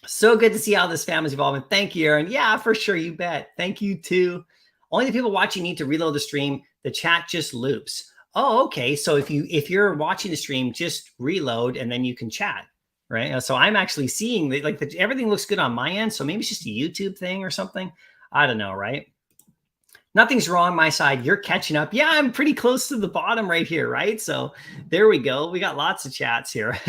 So good to see how this family's evolving. Thank you, Aaron. Yeah, for sure. You bet. Thank you too. Only the people watching need to reload the stream. The chat just loops. Oh, okay. So if you're watching the stream, just reload and then you can chat, right? So I'm actually seeing that everything looks good on my end. So maybe it's just a YouTube thing or something. I don't know, right? Nothing's wrong my side. You're catching up. Yeah, I'm pretty close to the bottom right here, right? So there we go. We got lots of chats here.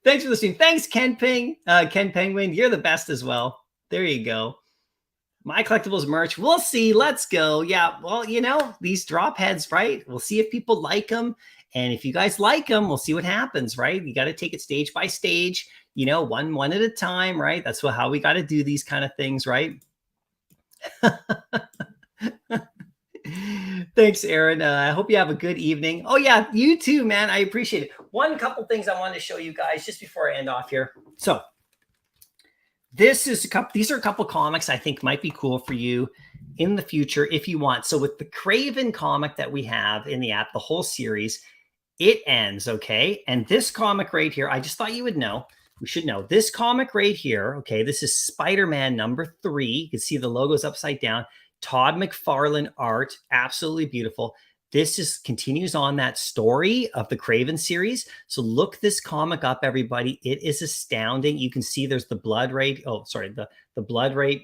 Thanks for listening. Thanks, Ken Penguin. You're the best as well. There you go. Mycollectables merch. We'll see. Let's go. Yeah. Well, these drop heads, right? We'll see if people like them. And if you guys like them, we'll see what happens, right? You got to take it stage by stage, one at a time, right? That's how we got to do these kind of things, right? Thanks, Aaron. I hope you have a good evening. Oh, yeah, you too, man. I appreciate it. Couple things I wanted to show you guys just before I end off here. So these are a couple comics I think might be cool for you in the future if you want. So with the Craven comic that we have in the app, the whole series, it ends, okay? And this comic right here, I just thought you would know. We should know. This comic right here, okay, this is Spider-Man #3. You can see the logo's upside down. Todd McFarlane art, absolutely beautiful. This continues on that story of the Craven series. So look this comic up, everybody. It is astounding. You can see there's the blood right. Oh, sorry, the blood right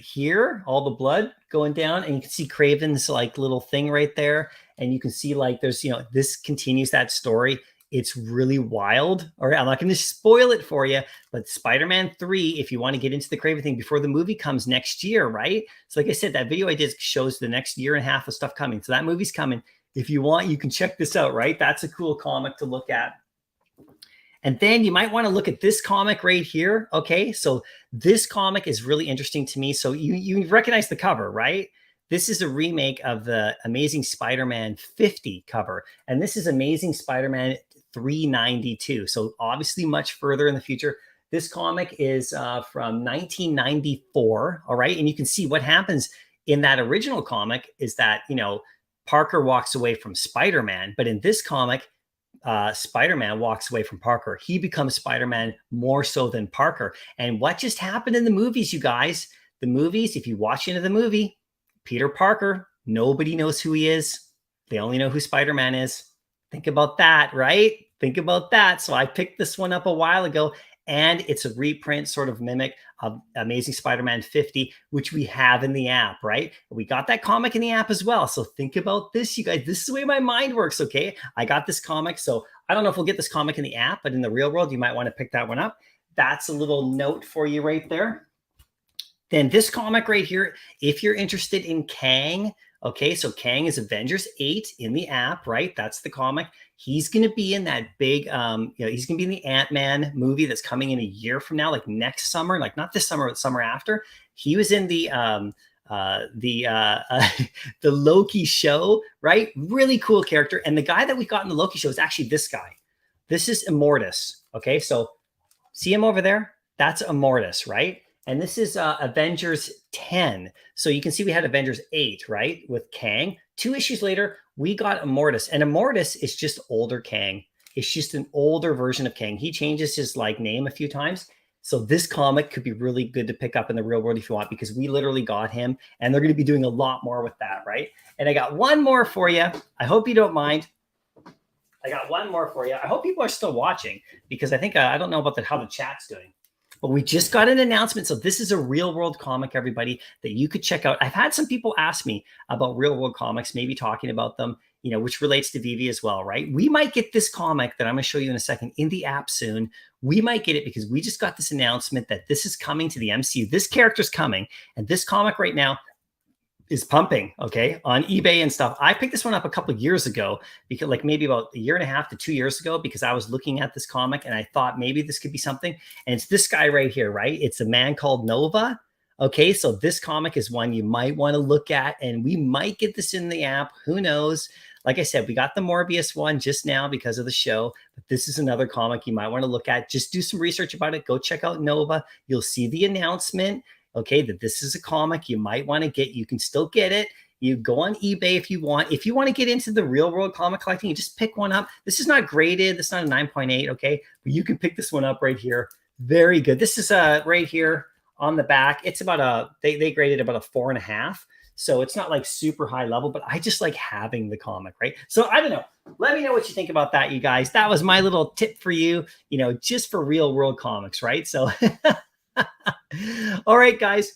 here, all the blood going down, and you can see Craven's little thing right there. And you can see there's, this continues that story. It's really wild. All right, I'm not going to spoil it for you, but Spider-Man 3, if you want to get into the Craven thing before the movie comes next year, right? So like I said, that video I did shows the next year and a half of stuff coming. So that movie's coming. If you want, you can check this out, right? That's a cool comic to look at. And then you might want to look at this comic right here. Okay, so this comic is really interesting to me. So you recognize the cover, right? This is a remake of the Amazing Spider-Man 50 cover. And this is Amazing Spider-Man 392. So obviously much further in the future. This comic is from 1994. All right. And you can see what happens in that original comic is that, Parker walks away from Spider-Man. But in this comic, Spider-Man walks away from Parker. He becomes Spider-Man more so than Parker. And what just happened in the movies, you guys? The movies, if you watch into the movie, Peter Parker, nobody knows who he is. They only know who Spider-Man is. Think about that, right? Think about that. So I picked this one up a while ago, and it's a reprint, sort of mimic of Amazing Spider-Man 50, which we have in the app, right? We got that comic in the app as well. So think about this, you guys. This is the way my mind works, okay? I got this comic. So I don't know if we'll get this comic in the app, but in the real world, you might want to pick that one up. That's a little note for you right there. Then this comic right here, if you're interested in Kang, okay, so Kang is Avengers 8 in the app, right? That's the comic. He's going to be in that big, he's going to be in the Ant-Man movie that's coming in a year from now, like next summer, like not this summer, but summer after. He was in the Loki show, right? Really cool character. And the guy that we got in the Loki show is actually this guy. This is Immortus, okay? So see him over there? That's Immortus, right? And this is Avengers 10. So you can see we had Avengers 8, right? With Kang. 2 issues later, we got Immortus. And Immortus is just older Kang. It's just an older version of Kang. He changes his name a few times. So this comic could be really good to pick up in the real world if you want, because we literally got him. And they're going to be doing a lot more with that, right? And I got one more for you. I hope you don't mind. I got one more for you. I hope people are still watching, because I think, I don't know about how the chat's doing. But we just got an announcement. So this is a real world comic, everybody, that you could check out. I've had some people ask me about real world comics, maybe talking about them, which relates to Vivi as well, right? We might get this comic that I'm going to show you in a second in the app soon. We might get it because we just got this announcement that this is coming to the MCU. This character's coming. And this comic right now is pumping, okay, on eBay and stuff. I picked this one up a couple of years ago, because maybe about a year and a half to 2 years ago, because I was looking at this comic and I thought maybe this could be something. And it's this guy right here, right? It's a man called Nova. Okay, so this comic is one you might want to look at, and we might get this in the app. Who knows? Like I said, we got the Morbius one just now because of the show, but this is another comic you might want to look at. Just do some research about it. Go check out Nova. You'll see the announcement. Okay, that this is a comic you might want to get. You can still get it. You go on eBay if you want. If you want to get into the real world comic collecting, you just pick one up. This is not graded. This is not a 9.8, okay? But you can pick this one up right here. Very good. This is right here on the back. It's about they graded about a 4.5. So it's not like super high level, but I just like having the comic, right? So I don't know. Let me know what you think about that, you guys. That was my little tip for you, just for real world comics, right? So, all right, guys.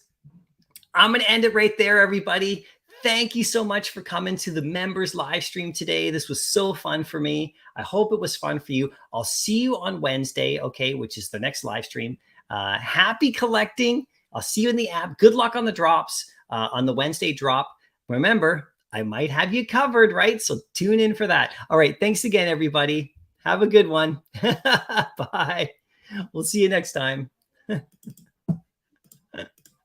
I'm going to end it right there, everybody. Thank you so much for coming to the members live stream today. This was so fun for me. I hope it was fun for you. I'll see you on Wednesday, okay, which is the next live stream. Happy collecting. I'll see you in the app. Good luck on the drops, on the Wednesday drop. Remember, I might have you covered, right? So tune in for that. All right. Thanks again, everybody. Have a good one. Bye. We'll see you next time.